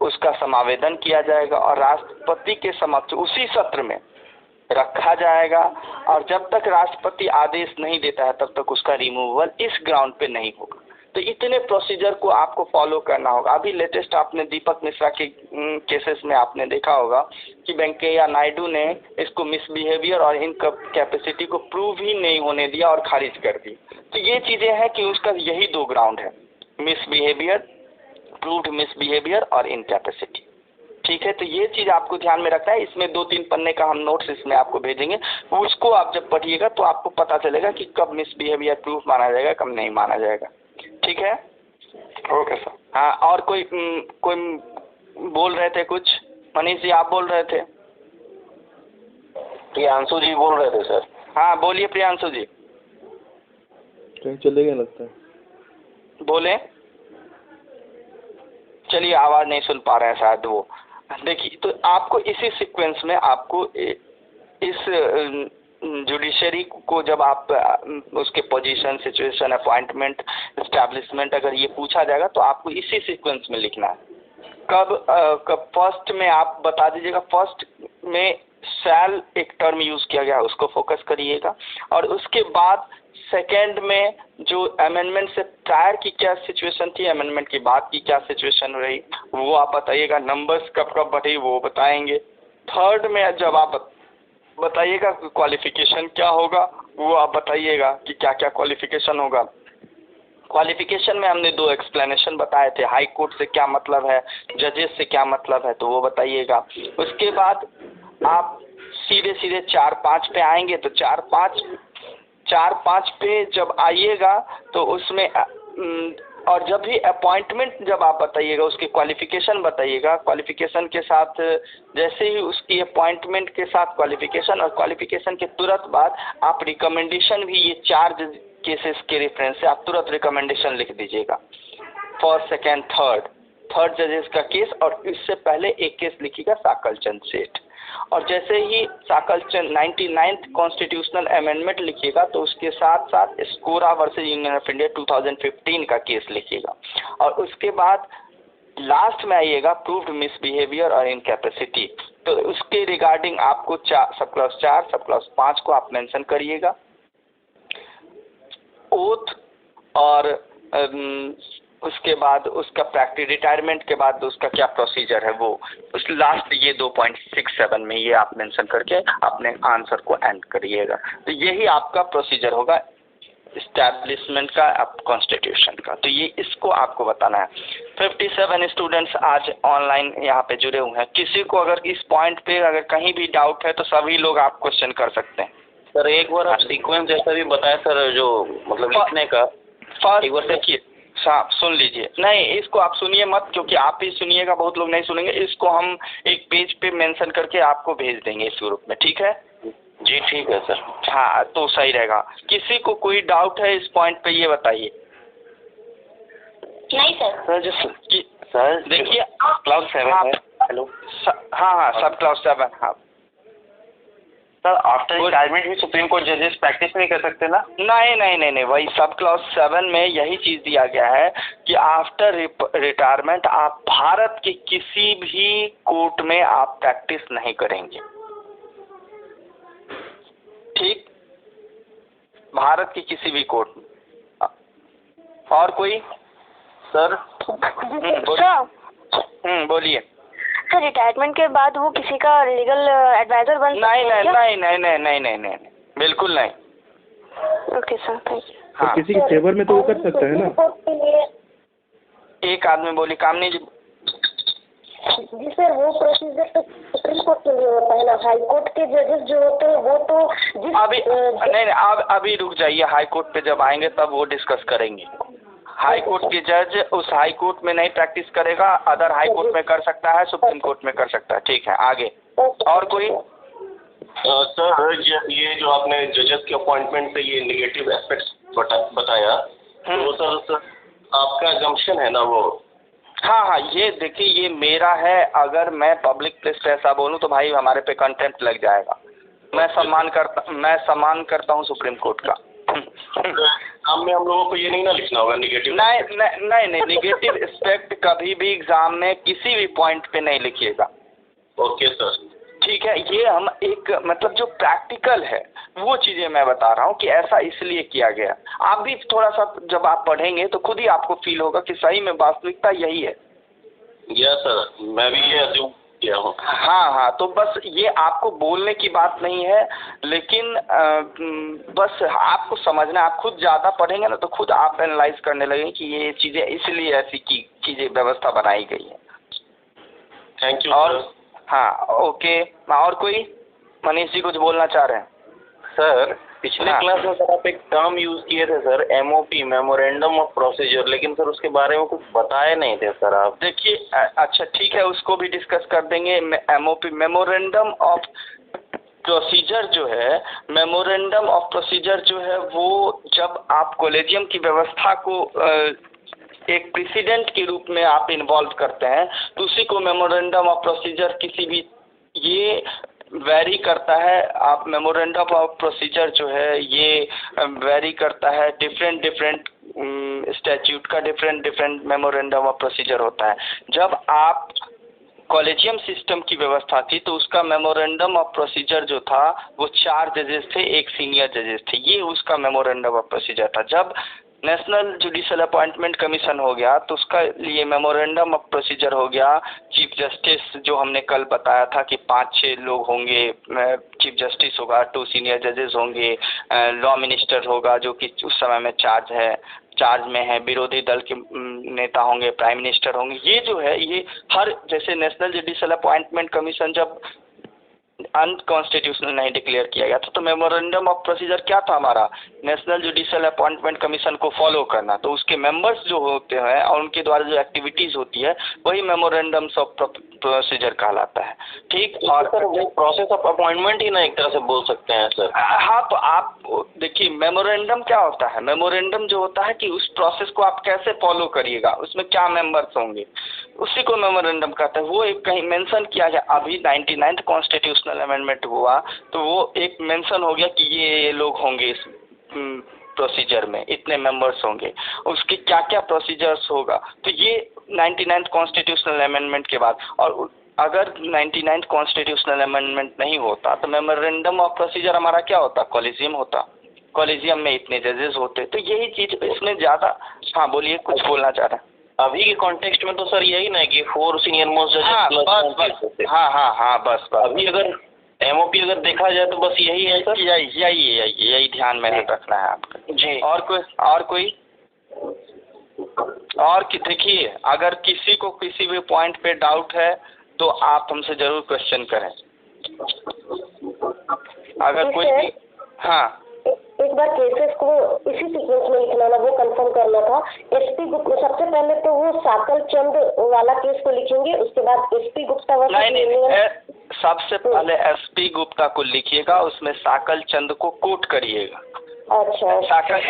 उसका समावेदन किया जाएगा और राष्ट्रपति के समक्ष उसी सत्र में रखा जाएगा। और जब तक राष्ट्रपति आदेश नहीं देता है तब तक उसका रिमूवल इस ग्राउंड पे नहीं होगा। तो इतने प्रोसीजर को आपको फॉलो करना होगा। अभी लेटेस्ट आपने दीपक मिश्रा के केसेस में आपने देखा होगा कि वेंकैया नायडू ने इसको मिसबिहेवियर और इनकैपेसिटी को प्रूव ही नहीं होने दिया और खारिज कर दी। तो ये चीज़ें हैं कि उसका यही 2 ग्राउंड है, मिसबिहेवियर, प्रूव्ड मिसबिहेवियर और इनकैपेसिटी। ठीक है, तो ये चीज़ आपको ध्यान में रखना है। इसमें 2-3 पन्ने का हम नोट्स इसमें आपको भेजेंगे, उसको आप जब पढ़िएगा तो आपको पता चलेगा कि कब मिसबिहेवियर प्रूफ माना जाएगा, कब नहीं माना जाएगा। ठीक है, ओके सर। हाँ, और कोई बोल रहे थे कुछ? मनीष जी आप बोल रहे थे? प्रियांशु जी बोल रहे थे सर। हाँ बोलिए प्रियांशु जी। कहीं चले गए लगता है। बोले, चलिए आवाज़ नहीं सुन पा रहे हैं शायद वो। देखिए, तो आपको इसी सीक्वेंस में आपको इस जुडिशरी को जब आप उसके पोजीशन, सिचुएशन, अपॉइंटमेंट, एस्टैब्लिशमेंट अगर ये पूछा जाएगा तो आपको इसी सीक्वेंस में लिखना है। कब फर्स्ट में आप बता दीजिएगा, फर्स्ट में शैल एक टर्म यूज़ किया गया उसको फोकस करिएगा, और उसके बाद सेकेंड में जो अमेंडमेंट से प्रायर की क्या सिचुएशन थी, अमेंडमेंट के बाद की क्या सिचुएशन रही वो आप बताइएगा। नंबर्स कब कब बढ़ी वो बताएंगे। थर्ड में जब आप बताइएगा क्वालिफिकेशन क्या होगा, वो आप बताइएगा कि क्या क्या क्वालिफिकेशन होगा। क्वालिफिकेशन में हमने 2 एक्सप्लेनेशन बताए थे, हाई कोर्ट से क्या मतलब है, जजेस से क्या मतलब है, तो वो बताइएगा। उसके बाद आप सीधे सीधे 4-5 पे आएंगे, तो 4-5 पे जब आइएगा तो उसमें और जब भी अपॉइंटमेंट जब आप बताइएगा उसके क्वालिफिकेशन बताइएगा, क्वालिफिकेशन के साथ जैसे ही उसकी अपॉइंटमेंट के साथ क्वालिफिकेशन और क्वालिफिकेशन के तुरंत बाद आप रिकमेंडेशन भी ये 4 केसेस के रेफरेंस से आप तुरंत रिकमेंडेशन लिख दीजिएगा। फर्स्ट, सेकेंड, थर्ड जजेस का केस, और इससे पहले एक केस लिखिएगा साकल चंद सेठ। और जैसे ही साकल चंद 99th कॉन्स्टिट्यूशनल अमेंडमेंट लिखिएगा तो उसके साथ साथ स्कोरा वर्सेस यूनियन ऑफ इंडिया 2015 का केस लिखिएगा। और उसके बाद लास्ट में आइएगा प्रूव्ड मिसबिहेवियर और इनकैपेसिटी, तो उसके रिगार्डिंग आपको सब क्लॉज 4, सब क्लॉज 5 को आप मेंशन करिएगा। ओथ और उसके बाद उसका प्रैक्टिस, रिटायरमेंट के बाद उसका क्या प्रोसीजर है, वो उस लास्ट ये 2.67 में ये आप मेंशन करके अपने आंसर को एंड करिएगा। तो यही आपका प्रोसीजर होगा इस्टेब्लिशमेंट का, कॉन्स्टिट्यूशन का। तो ये इसको आपको बताना है। 57 स्टूडेंट्स आज ऑनलाइन यहाँ पे जुड़े हुए हैं। किसी को अगर इस पॉइंट पे अगर कहीं भी डाउट है तो सभी लोग आप क्वेश्चन कर सकते हैं। सर एक बार आप सीक्वेंस जैसा भी बताया सर, जो मतलब लिखने का, एक बार देखिए। सुन लीजिए, नहीं इसको आप सुनिए मत, क्योंकि आप ही सुनिएगा, बहुत लोग नहीं सुनेंगे। इसको हम एक पेज पे मेंशन करके आपको भेज देंगे इस ग्रुप में, ठीक है जी? ठीक है सर। हाँ, तो सही रहेगा। किसी को कोई डाउट है इस पॉइंट पे, ये बताइए। नहीं सर। सर देखिए क्लास 7 है। हेलो। हाँ, सब क्लास 7। हाँ सर, आफ्टर रिटायरमेंट भी सुप्रीम कोर्ट जजेस प्रैक्टिस नहीं कर सकते ना? नहीं, वही सब क्लॉज 7 में यही चीज दिया गया है कि आफ्टर रिटायरमेंट आप भारत के किसी भी कोर्ट में आप प्रैक्टिस नहीं करेंगे, ठीक? भारत के किसी भी कोर्ट में। और कोई सर? बोलिए। सर रिटायरमेंट के बाद वो किसी का लीगल एडवाइजर बन सकते हैं क्या? नहीं, बिल्कुल नहीं। Okay sir, thank you. हाँ, किसी के फेवर में तो वो कर सकता है ना। एक आदमी बोली, कामनी जी। जी सर, वो प्रोसीजर तो सुप्रीम कोर्ट के लिए होता है ना, हाई कोर्ट के जजेस जो होते हैं वो तो अभी नहीं, अभी रुक जाइए, हाई कोर्ट पे जब आएंगे तब वो डिस्कस करेंगे। हाई कोर्ट के जज उस हाई कोर्ट में नहीं प्रैक्टिस करेगा, अदर हाई कोर्ट में कर सकता है, सुप्रीम कोर्ट में कर सकता है, ठीक है? आगे और कोई? सर ये जो आपने जजेस के अपॉइंटमेंट से ये नेगेटिव एस्पेक्ट्स बताया, तो सर आपका जम्पशन है ना वो? हाँ, ये देखिए, ये मेरा है। अगर मैं पब्लिक प्लेस पे ऐसा बोलूँ तो भाई हमारे पे कंटेम्प्ट लग जाएगा। मैं सम्मान करता हूँ सुप्रीम कोर्ट का। एग्जाम में हम लोगों को ये नहीं ना लिखना होगा निगेटिव? नहीं, निगेटिव एस्पेक्ट कभी भी एग्जाम में किसी भी पॉइंट पे नहीं लिखिएगा। ओके सर, ठीक है? ये हम एक मतलब जो प्रैक्टिकल है वो चीज़ें मैं बता रहा हूँ कि ऐसा इसलिए किया गया। आप भी थोड़ा सा जब आप पढ़ेंगे तो खुद ही आपको फील होगा कि सही में वास्तविकता यही है। यस सर, मैं भी ये अज्यूम किया हूँ। हाँ, तो बस ये आपको बोलने की बात नहीं है, लेकिन बस आपको समझना, आप खुद ज़्यादा पढ़ेंगे ना तो खुद आप एनालाइज करने लगेंगे कि ये चीज़ें इसलिए ऐसी की चीज़ें व्यवस्था बनाई गई है। Thank you. और हाँ, ओके। और कोई? मनीष जी कुछ बोलना चाह रहे हैं? सर पिछले क्लास में सर आप एक टर्म यूज किए थे sir, MOP, memorandum of procedure, लेकिन सर उसके बारे में कुछ बताए नहीं थे सर आप। देखिए, अच्छा ठीक है, उसको भी डिस्कस कर देंगे। MOP, मेमोरेंडम ऑफ प्रोसीजर जो है, मेमोरेंडम ऑफ प्रोसीजर जो है वो जब आप कॉलेजियम की व्यवस्था को एक प्रेसिडेंट के रूप में आप इन्वॉल्व करते हैं तो उसी को मेमोरेंडम ऑफ प्रोसीजर किसी भी, ये वेरी करता है। आप मेमोरेंडम ऑफ प्रोसीजर जो है ये वेरी करता है, डिफरेंट स्टैट्यूट का डिफरेंट मेमोरेंडम ऑफ प्रोसीजर होता है। जब आप कॉलेजियम सिस्टम की व्यवस्था थी तो उसका मेमोरेंडम ऑफ प्रोसीजर जो था वो 4 जजेस थे, एक सीनियर जजेस थे, ये उसका मेमोरेंडम ऑफ प्रोसीजर था। जब नेशनल जुडिशल अपॉइंटमेंट कमीशन हो गया, तो उसका लिए मेमोरेंडम ऑफ प्रोसीजर हो गया। चीफ जस्टिस जो हमने कल बताया था कि 5-6 लोग होंगे, चीफ जस्टिस होगा, 2 सीनियर जजेस होंगे, लॉ मिनिस्टर होगा जो कि उस समय में चार्ज में है, विरोधी दल के नेता होंगे, प्राइम मिनिस्टर होंगे। ये जो है ये हर, जैसे नेशनल जुडिशल अपॉइंटमेंट कमीशन जब अनकॉन्स्टिट्यूशनल नहीं डिक्लेयर किया गया था, तो मेमोरेंडम ऑफ प्रोसीजर क्या था हमारा, नेशनल जुडिशल अपॉइंटमेंट कमीशन को फॉलो करना। तो उसके मेंबर्स जो होते हैं और उनके द्वारा जो एक्टिविटीज होती है वही मेमोरेंडम्स ऑफ प्रोसीजर कहलाता है। ठीक, और सर वो प्रोसेस ऑफ अपॉइंटमेंट ही ना एक तरह से बोल सकते हैं सर। हाँ, तो आप देखिए मेमोरेंडम क्या होता है। मेमोरेंडम जो होता है कि उस प्रोसेस को आप कैसे फॉलो करिएगा, उसमें क्या मेंबर्स होंगे, उसी को मेमोरेंडम कहते हैं। वो एक कहीं मेंशन किया गया, अभी 99th कॉन्स्टिट्यूशनल अमेंडमेंट हुआ तो वो एक मेंशन हो गया कि ये लोग होंगे इस प्रोसीजर में, इतने मेंबर्स होंगे, उसके क्या क्या प्रोसीजर्स होगा। तो ये 99th कॉन्स्टिट्यूशनल अमेंडमेंट के बाद, और अगर 99th कॉन्स्टिट्यूशनल अमेंडमेंट नहीं होता तो मेमोरेंडम ऑफ प्रोसीजर हमारा क्या होता, कॉलेजियम होता, कॉलेजियम में इतने जजेस होते। तो यही चीज इसमें ज़्यादा। हाँ बोलिए, कुछ बोलना चाह रहे हैं। अभी के कॉन्टेक्स्ट में तो सर यही ना कि 4 सीनियर मोस्ट जजेस प्लस। हाँ बस। अभी अगर एमओपी अगर देखा जाए तो बस यही है सर। यही ध्यान में रखना है आपका जी। और कोई देखिए, अगर किसी को किसी भी पॉइंट पे डाउट है तो आप हमसे जरूर क्वेश्चन करें। अगर कोई भी, हाँ एक बार केसेस को इसी सीक्वेंस में लिखना ना, वो कंफर्म करना था। एसपी गुप्ता, सबसे पहले तो वो साकल चंद वाला केस को लिखेंगे, उसके बाद एसपी गुप्ता नहीं, सबसे पहले एसपी गुप्ता को लिखिएगा, उसमें साकल चंद को कोट करिएगा। अच्छा, साकल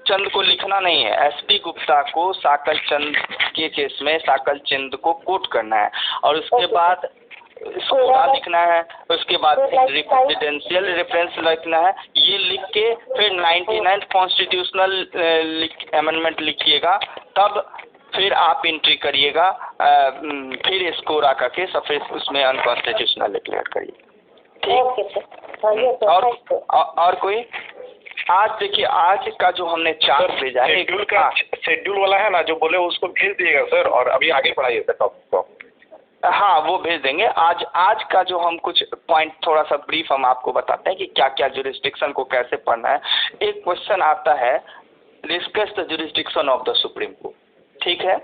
चंद को लिखना नहीं है, एसपी गुप्ता को साकल चंद के केस में साकल चंद को कोट करना है, और उसके बाद स्कोरा लिखना है, उसके बाद रेसिडेंशियल रेफरेंस लिखना है। ये लिख के फिर 99th कॉन्स्टिट्यूशनल अमेंडमेंट लिखिएगा, तब फिर आप एंट्री करिएगा, फिर स्कोरा का केस, और फिर उसमें अनकॉन्स्टिट्यूशनल डिक्लेयर करिए। ठीक, और कोई। आज देखिए, आज का जो हमने चार्ट भेजा है, शेड्यूल वाला है ना जो बोले उसको भेज दिएगा सर, और अभी आगे बढ़ाइए सर टॉपिक। हाँ वो भेज देंगे। आज का जो हम कुछ पॉइंट थोड़ा सा ब्रीफ हम आपको बताते हैं कि क्या क्या जुरिस्डिक्शन को कैसे पढ़ना है। एक क्वेश्चन आता है, discuss the jurisdiction of the supreme court. ठीक है,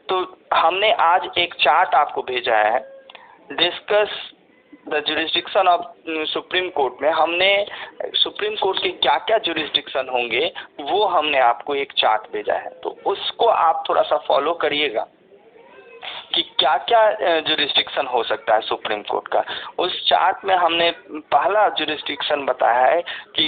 तो हमने आज एक चार्ट आपको भेजा है, discuss the jurisdiction of supreme court में हमने सुप्रीम कोर्ट के क्या क्या जुरिस्डिक्शन होंगे वो हमने आपको एक चार्ट भेजा है, तो उसको आप थोड़ा सा फॉलो करिएगा कि क्या क्या जुरिस्डिक्शन हो सकता है सुप्रीम कोर्ट का। उस चार्ट में हमने पहला जुरिस्डिक्शन बताया है कि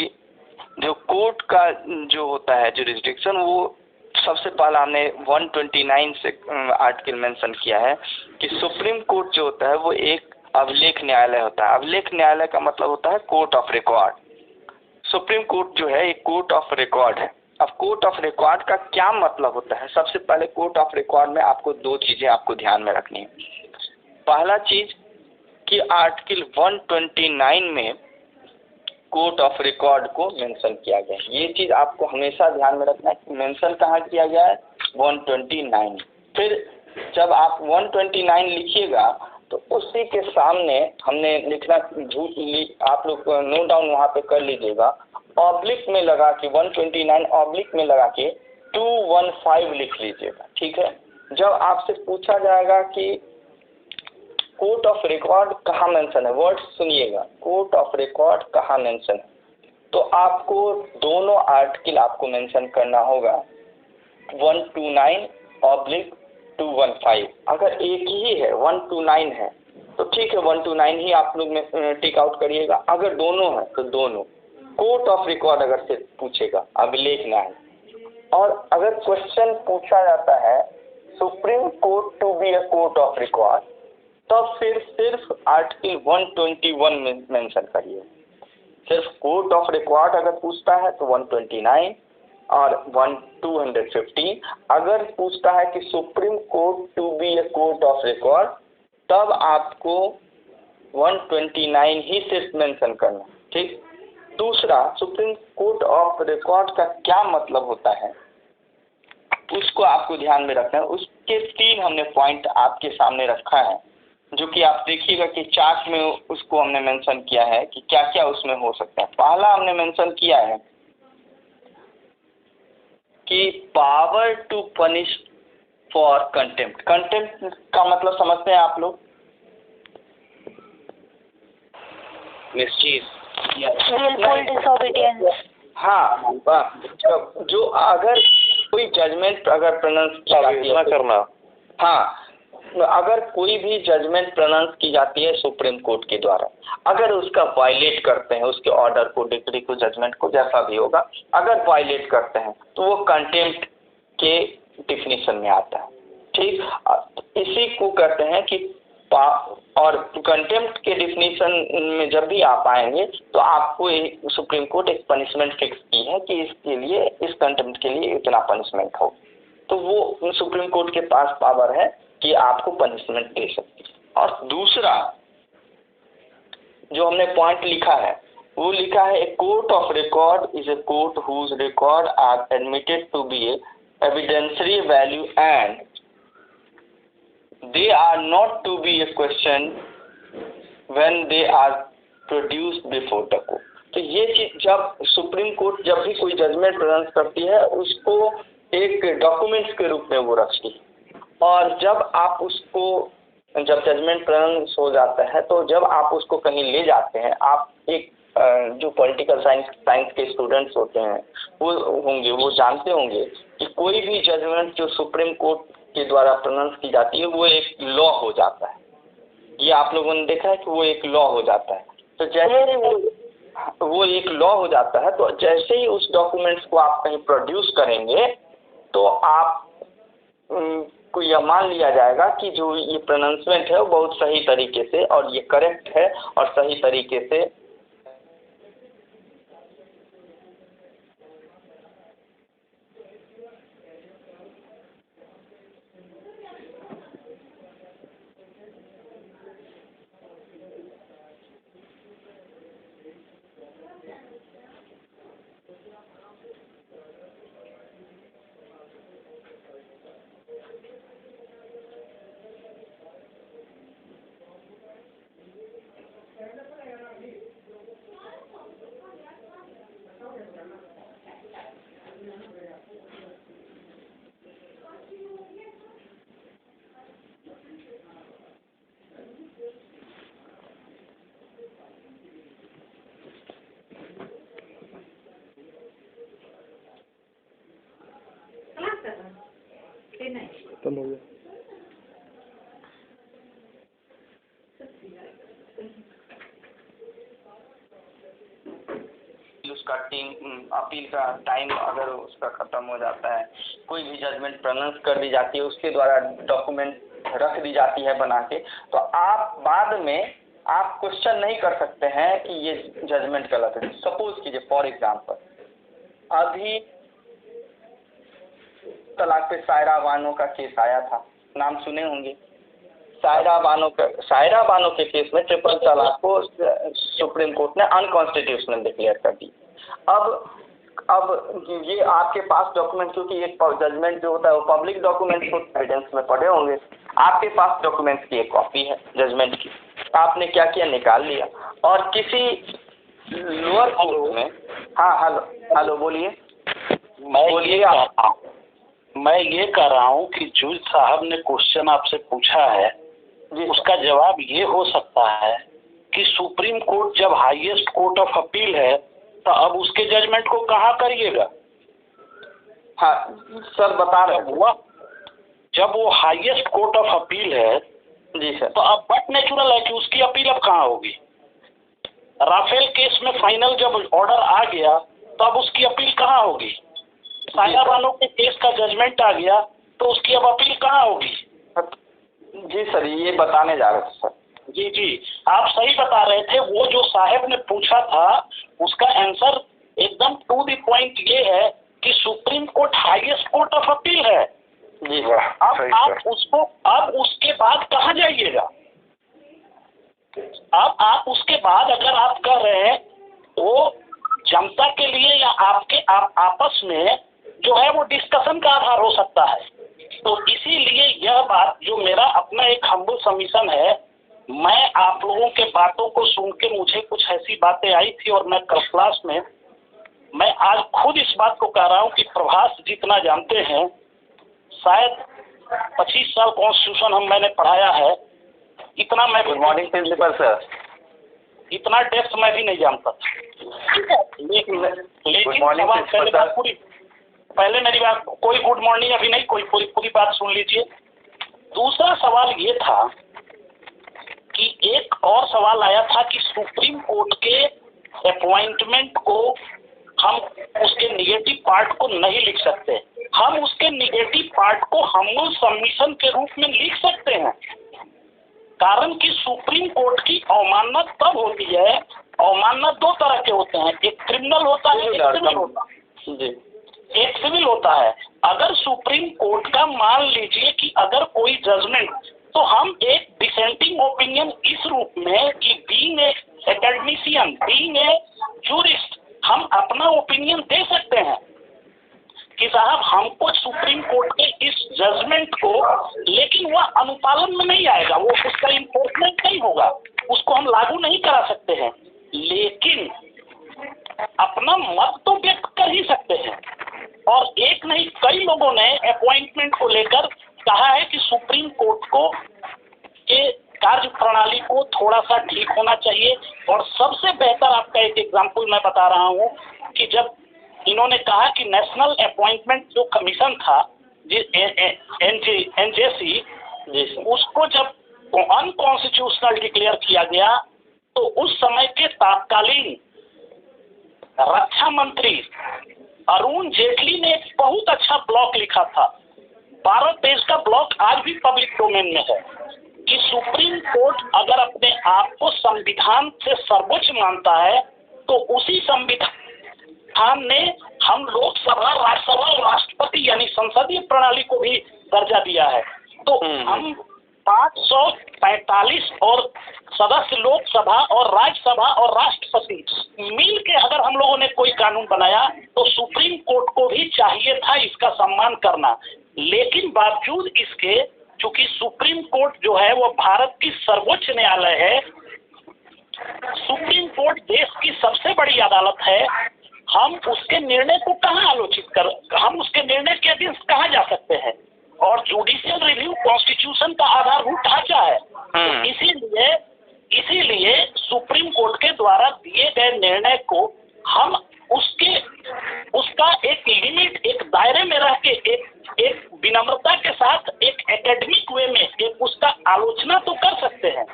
जो कोर्ट का जो होता है जुरिस्डिक्शन, वो सबसे पहला हमने 129 से आर्टिकल मेंशन किया है कि सुप्रीम कोर्ट जो होता है वो एक अभिलेख न्यायालय होता है। अभिलेख न्यायालय का मतलब होता है court of record. Supreme court जो है एक कोर्ट ऑफ रिकॉर्ड है। अब कोर्ट ऑफ रिकॉर्ड का क्या मतलब होता है, सबसे पहले कोर्ट ऑफ रिकॉर्ड में आपको 2 चीजें आपको ध्यान में रखनी है। पहला चीज कि आर्टिकल 129 में कोर्ट ऑफ रिकॉर्ड को मेंशन किया गया है। ये चीज आपको हमेशा ध्यान में रखना है। मेंशन कहाँ किया गया है, 129। फिर जब आप 129 लिखिएगा तो उसी के सामने हमने लिखना, आप लोग नोट डाउन वहाँ पे कर लीजिएगा, ऑब्लिक में लगा के 129 ऑब्लिक में लगा के 215 लिख लीजिएगा। ठीक है, जब आपसे पूछा जाएगा कि कोर्ट ऑफ रिकॉर्ड कहाँ मेंशन है, वर्ड सुनिएगा, कोर्ट ऑफ रिकॉर्ड कहाँ मेंशन है, तो आपको दोनों आर्टिकल आपको मेंशन करना होगा, 129 ऑब्लिक 215। अगर एक ही है 129 है तो ठीक है, 129 ही आप लोग में टिक आउट करिएगा। अगर दोनों है तो दोनों। कोर्ट ऑफ रिकॉर्ड अगर से पूछेगा, अभिलेख ना है। और अगर क्वेश्चन पूछा जाता है supreme court to be a court of record, तब फिर सिर्फ आर्टिकल 121 में मेंशन करिए। सिर्फ कोर्ट ऑफ रिकॉर्ड अगर पूछता है तो 129 और 215। अगर पूछता है कि supreme court to be a court of record, तब आपको 129 ही सिर्फ मेंशन करना। ठीक। दूसरा, सुप्रीम कोर्ट ऑफ रिकॉर्ड का क्या मतलब होता है, उसको आपको ध्यान में रखना है। उसके 3 हमने पॉइंट आपके सामने रखा है, जो कि आप देखिएगा कि चार्ट में उसको हमने मेंशन किया है कि क्या क्या उसमें हो सकता है। पहला हमने मेंशन किया है कि power to punish for contempt. Contempt का मतलब समझते हैं आप लोग? Wilful disobedience. हाँ, जो अगर कोई जजमेंट अगर प्रोनाउंस की जाती है करना, हाँ, अगर कोई भी जजमेंट प्रोनाउंस की जाती है सुप्रीम कोर्ट के द्वारा, अगर उसका वायलेट करते हैं, उसके ऑर्डर को, डिक्री को, जजमेंट को, जैसा भी होगा, अगर वायलेट करते हैं तो वो कंटेम्प्ट के डिफिनीशन में आता है। ठीक, इसी को कहते हैं कि और कंटेम्प्ट के डिफिनीशन में जब भी आप आएंगे तो आपको सुप्रीम कोर्ट एक पनिशमेंट फिक्स की है कि इसके लिए, इस कंटेम्प्ट के लिए इतना पनिशमेंट हो, तो वो सुप्रीम कोर्ट के पास पावर है कि आपको पनिशमेंट दे सकती है। और दूसरा जो हमने पॉइंट लिखा है वो लिखा है, a court of record is a court whose record are admitted to be evidentiary value and they are not to be a question when they are produced before the court। तो ये चीज जब supreme court जब भी कोई judgement pronounce करती है उसको एक डॉक्यूमेंट्स के रूप में वो रखती है, और जब आप उसको, जब जजमेंट प्रोनाउंस हो जाता है तो जब आप उसको कहीं ले जाते हैं, आप एक जो पॉलिटिकल साइंस के स्टूडेंट्स होते हैं वो होंगे, वो जानते होंगे कि कोई भी जजमेंट जो सुप्रीम कोर्ट के द्वारा प्रोनाउंस की जाती है वो एक लॉ हो जाता है। ये आप लोगों ने देखा है कि वो एक लॉ हो जाता है। तो जैसे वो एक लॉ हो जाता है, तो जैसे ही उस डॉक्यूमेंट्स को आप कहीं प्रोड्यूस करेंगे तो आप को यह मान लिया जाएगा कि जो ये प्रोनाउंसमेंट है वो बहुत सही तरीके से और ये करेक्ट है और सही तरीके से खत्म हो गया। उसका अपील का टाइम अगर उसका खत्म हो जाता है, कोई भी जजमेंट प्रोनाउंस कर दी जाती है, उसके द्वारा डॉक्यूमेंट रख दी जाती है बना के, तो आप बाद में आप क्वेश्चन नहीं कर सकते हैं कि ये जजमेंट गलत है। सपोज कीजिए फॉर एग्जांपल, अभी तलाक पे सायरा बानो का केस आया था, नाम सुने होंगे। सायरा बानो के केस में ट्रिपल तलाक को सुप्रीम कोर्ट ने अनकॉन्स्टिट्यूशनल डिक्लेयर कर दी। अब ये आपके पास डॉक्यूमेंट, क्योंकि एक जजमेंट जो होता है वो पब्लिक डॉक्यूमेंट्स को एविडेंस में पढ़े होंगे, आपके पास डॉक्यूमेंट्स की एक कॉपी है जजमेंट की, आपने क्या किया, निकाल लिया और किसी लोअर कोर्ट में, हाँ हेलो बोलिए। मैं ये कह रहा हूँ कि जज साहब ने क्वेश्चन आपसे पूछा है, उसका जवाब ये हो सकता है कि सुप्रीम कोर्ट जब हाईएस्ट कोर्ट ऑफ अपील है तो अब उसके जजमेंट को कहाँ करिएगा। हाँ सर बता रहे हुआ, जब वो हाईएस्ट कोर्ट ऑफ अपील है जी सर, तो अब बट नेचुरल है कि उसकी अपील अब कहाँ होगी। राफेल केस में फाइनल जब ऑर्डर आ गया तो अब उसकी अपील कहाँ होगी। सायरा बानो के केस का जजमेंट आ गया तो उसकी अब अपील कहाँ होगी। जी सर, ये बताने जा रहे थे सर। जी आप सही बता रहे थे। वो जो साहब ने पूछा था उसका आंसर एकदम टू द पॉइंट ये है कि supreme court highest court of appeal है। जी अब आप उसको, अब उसके बाद कहाँ जाइएगा। अब आप उसके बाद अगर आप कर रहे हैं वो जनता के लिए या आपके आपस में जो है वो डिस्कशन का आधार हो सकता है। तो इसीलिए यह बात जो मेरा अपना एक हम्बल सबमिशन है, मैं आप लोगों के बातों को सुन के मुझे कुछ ऐसी बातें आई थी और मैं कल क्लास में मैं आज खुद इस बात को कह रहा हूँ कि प्रभास जितना जानते हैं, शायद 25 साल कॉन्स्टिट्यूशन मैंने पढ़ाया है, इतना मैं गुड मॉर्निंग प्रिंसिपल सर। इतना डेप्थ मैं भी नहीं जानता था। लेकिन पहले मेरी बात, कोई गुड मॉर्निंग अभी नहीं, कोई पूरी बात सुन लीजिए। दूसरा सवाल ये था कि एक और सवाल आया था कि सुप्रीम कोर्ट के अपॉइंटमेंट को हम उसके निगेटिव पार्ट को नहीं लिख सकते। हम उसके निगेटिव पार्ट को हम्बल सबमिशन के रूप में लिख सकते हैं, कारण कि सुप्रीम कोर्ट की अवमानना तब होती है। अवमानना दो तरह के होते हैं, एक क्रिमिनल होता है, एक सिविल होता है। एक सिविल होता है। अगर सुप्रीम कोर्ट का मान लीजिए कि अगर कोई जजमेंट, तो हम एक डिसेंटिंग ओपिनियन इस रूप में कि being a academician, being a jurist, हम अपना ओपिनियन दे सकते हैं कि साहब हमको सुप्रीम कोर्ट के इस जजमेंट को, लेकिन वह अनुपालन में नहीं आएगा, वो उसका इन्फोर्समेंट नहीं होगा, उसको हम लागू नहीं करा सकते हैं, लेकिन अपना मत तो व्यक्त कर ही सकते हैं। और एक नहीं कई लोगों ने अपॉइंटमेंट को लेकर कहा है कि सुप्रीम कोर्ट को के कार्य प्रणाली को थोड़ा सा ठीक होना चाहिए। और सबसे बेहतर आपका एक एग्जाम्पल मैं बता रहा हूँ कि जब इन्होंने कहा कि नेशनल अपॉइंटमेंट जो कमीशन था NJC, उसको जब अनकॉन्स्टिट्यूशनल डिक्लेयर किया गया, तो उस समय के तत्कालीन रक्षा मंत्री अरुण जेटली ने एक बहुत अच्छा ब्लॉग लिखा था, 12 पेज का ब्लॉग, आज भी पब्लिक डोमेन में है, कि सुप्रीम कोर्ट अगर अपने आप को संविधान से सर्वोच्च मानता है, तो उसी संविधान ने हम लोकसभा, राज्यसभा और राष्ट्रपति यानी संसदीय प्रणाली को भी दर्जा दिया है। तो हम 545 और सदस्य लोकसभा और राज्यसभा और राष्ट्रपति मिल के अगर हम लोगों ने कोई कानून बनाया, तो सुप्रीम कोर्ट को भी चाहिए था इसका सम्मान करना। लेकिन बावजूद इसके, चूंकि सुप्रीम कोर्ट जो है वो भारत की सर्वोच्च न्यायालय है, सुप्रीम कोर्ट देश की सबसे बड़ी अदालत है, हम उसके निर्णय को कहाँ आलोचित कर, हम उसके निर्णय के अगेंस्ट कहाँ जा सकते हैं। और जुडिशियल रिव्यू कॉन्स्टिट्यूशन का आधारभूत ढांचा है। तो इसीलिए सुप्रीम कोर्ट के द्वारा दिए गए निर्णय को हम उसका एक लिमिट, एक दायरे में रह के, एक विनम्रता के साथ, एक एकेडमिक वे में एक उसका आलोचना तो कर सकते हैं।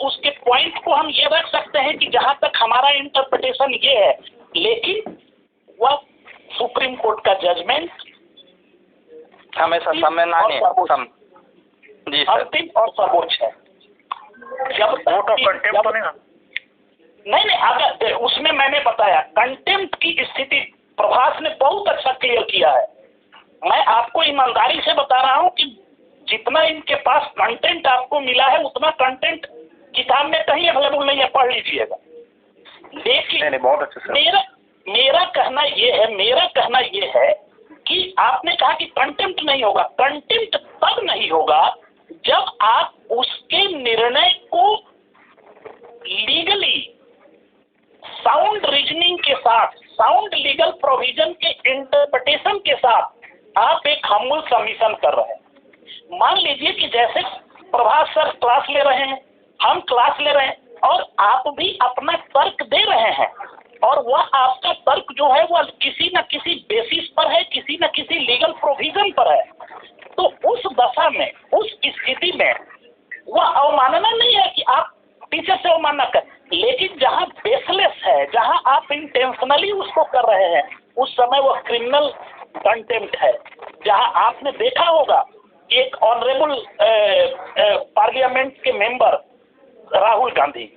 उसके पॉइंट को हम ये रख सकते हैं कि जहां तक हमारा इंटरप्रिटेशन ये है, लेकिन वह सुप्रीम कोर्ट का जजमेंट हमेशा अंतिम और सर्वोच्च है। जब नहीं, अगर उसमें मैंने बताया कंटेम्प्ट की स्थिति प्रभास ने बहुत अच्छा क्लियर किया है। मैं आपको ईमानदारी से बता रहा हूं कि जितना इनके पास कंटेंट आपको मिला है, उतना कंटेंट किताब में कहीं अवेलेबल नहीं है, पढ़ लीजिएगा। लेकिन बहुत अच्छा मेरा कहना ये है कि आपने कहा कि कंटेम्प्ट नहीं होगा। कंटेम्प्ट तब नहीं होगा जब आप उसके निर्णय को लीगली साउंड रीजनिंग के साथ, साउंड लीगल प्रोविजन के इंटरप्रिटेशन के साथ आप एक हम्बल सबमिशन कर रहे हैं। मान लीजिए कि जैसे प्रभास सर क्लास ले रहे हैं, हम क्लास ले रहे हैं, और आप भी अपना तर्क दे रहे हैं, और वह आपका तर्क जो है वह किसी न किसी बेसिस पर है, किसी न किसी लीगल प्रोविजन पर है। तो उस दशा में, उस स्थिति में वह अवमानना नहीं है कि आप टीचर से अवमानना कर, लेकिन जहां बेसलेस है, जहां आप इंटेंशनली उसको कर रहे हैं, उस समय वह क्रिमिनल कंटेम्प्ट है। जहां आपने देखा होगा एक ऑनरेबल पार्लियामेंट के मेंबर राहुल गांधी,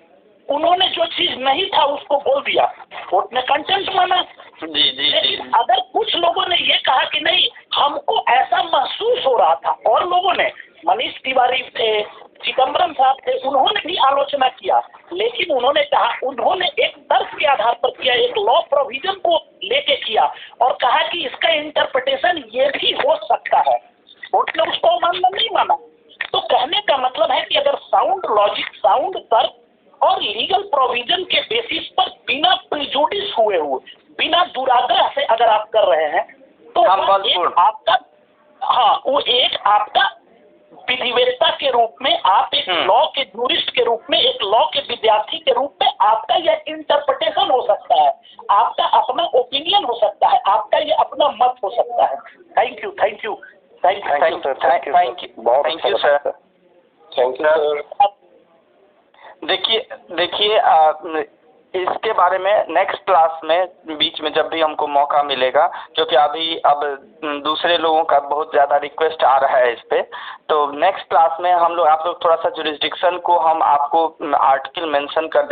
उन्होंने जो चीज नहीं था उसको बोल दिया, कोर्ट ने कंटेम्प्ट माना। लेकिन अगर कुछ लोगों ने ये कहा कि नहीं, हमको ऐसा महसूस हो रहा था, और लोगों ने मनीष तिवारी थे, चिदम्बरम साहब थे, उन्होंने भी आलोचना किया, लेकिन उन्होंने कहा, उन्होंने एक तर्क के आधार पर किया, एक लॉ प्रोविजन को लेके किया और कहा कि इसका इंटरप्रिटेशन ये भी हो सकता है। कोर्ट ने उसको मानना नहीं माना। तो कहने का मतलब है कि अगर साउंड लॉजिक, साउंड तर्क और लीगल प्रोविजन के बेसिस पर बिना प्रिजुडिस हुए, बिना दुराग्रह से अगर आप कर रहे हैं तो वो एक आपका विधिवेत्ता के रूप में, आप एक लॉ के जूरिस्ट के रूप में, एक लॉ के विद्यार्थी के रूप में आपका यह इंटरप्रिटेशन हो सकता है, आपका अपना ओपिनियन हो सकता है, आपका ये अपना मत हो सकता है। Thank you, thank you, thank you, thank you, thank you, thank you sir, thank you sir. देखिए इसके बारे में नेक्स्ट क्लास में बीच में जब भी हमको मौका मिलेगा, क्योंकि अब दूसरे लोगों का बहुत ज़्यादा रिक्वेस्ट आ रहा है इस पे, तो नेक्स्ट क्लास में आप लोग थोड़ा सा जुरिस्डिक्शन को हम आपको आर्टिकल मेंशन कर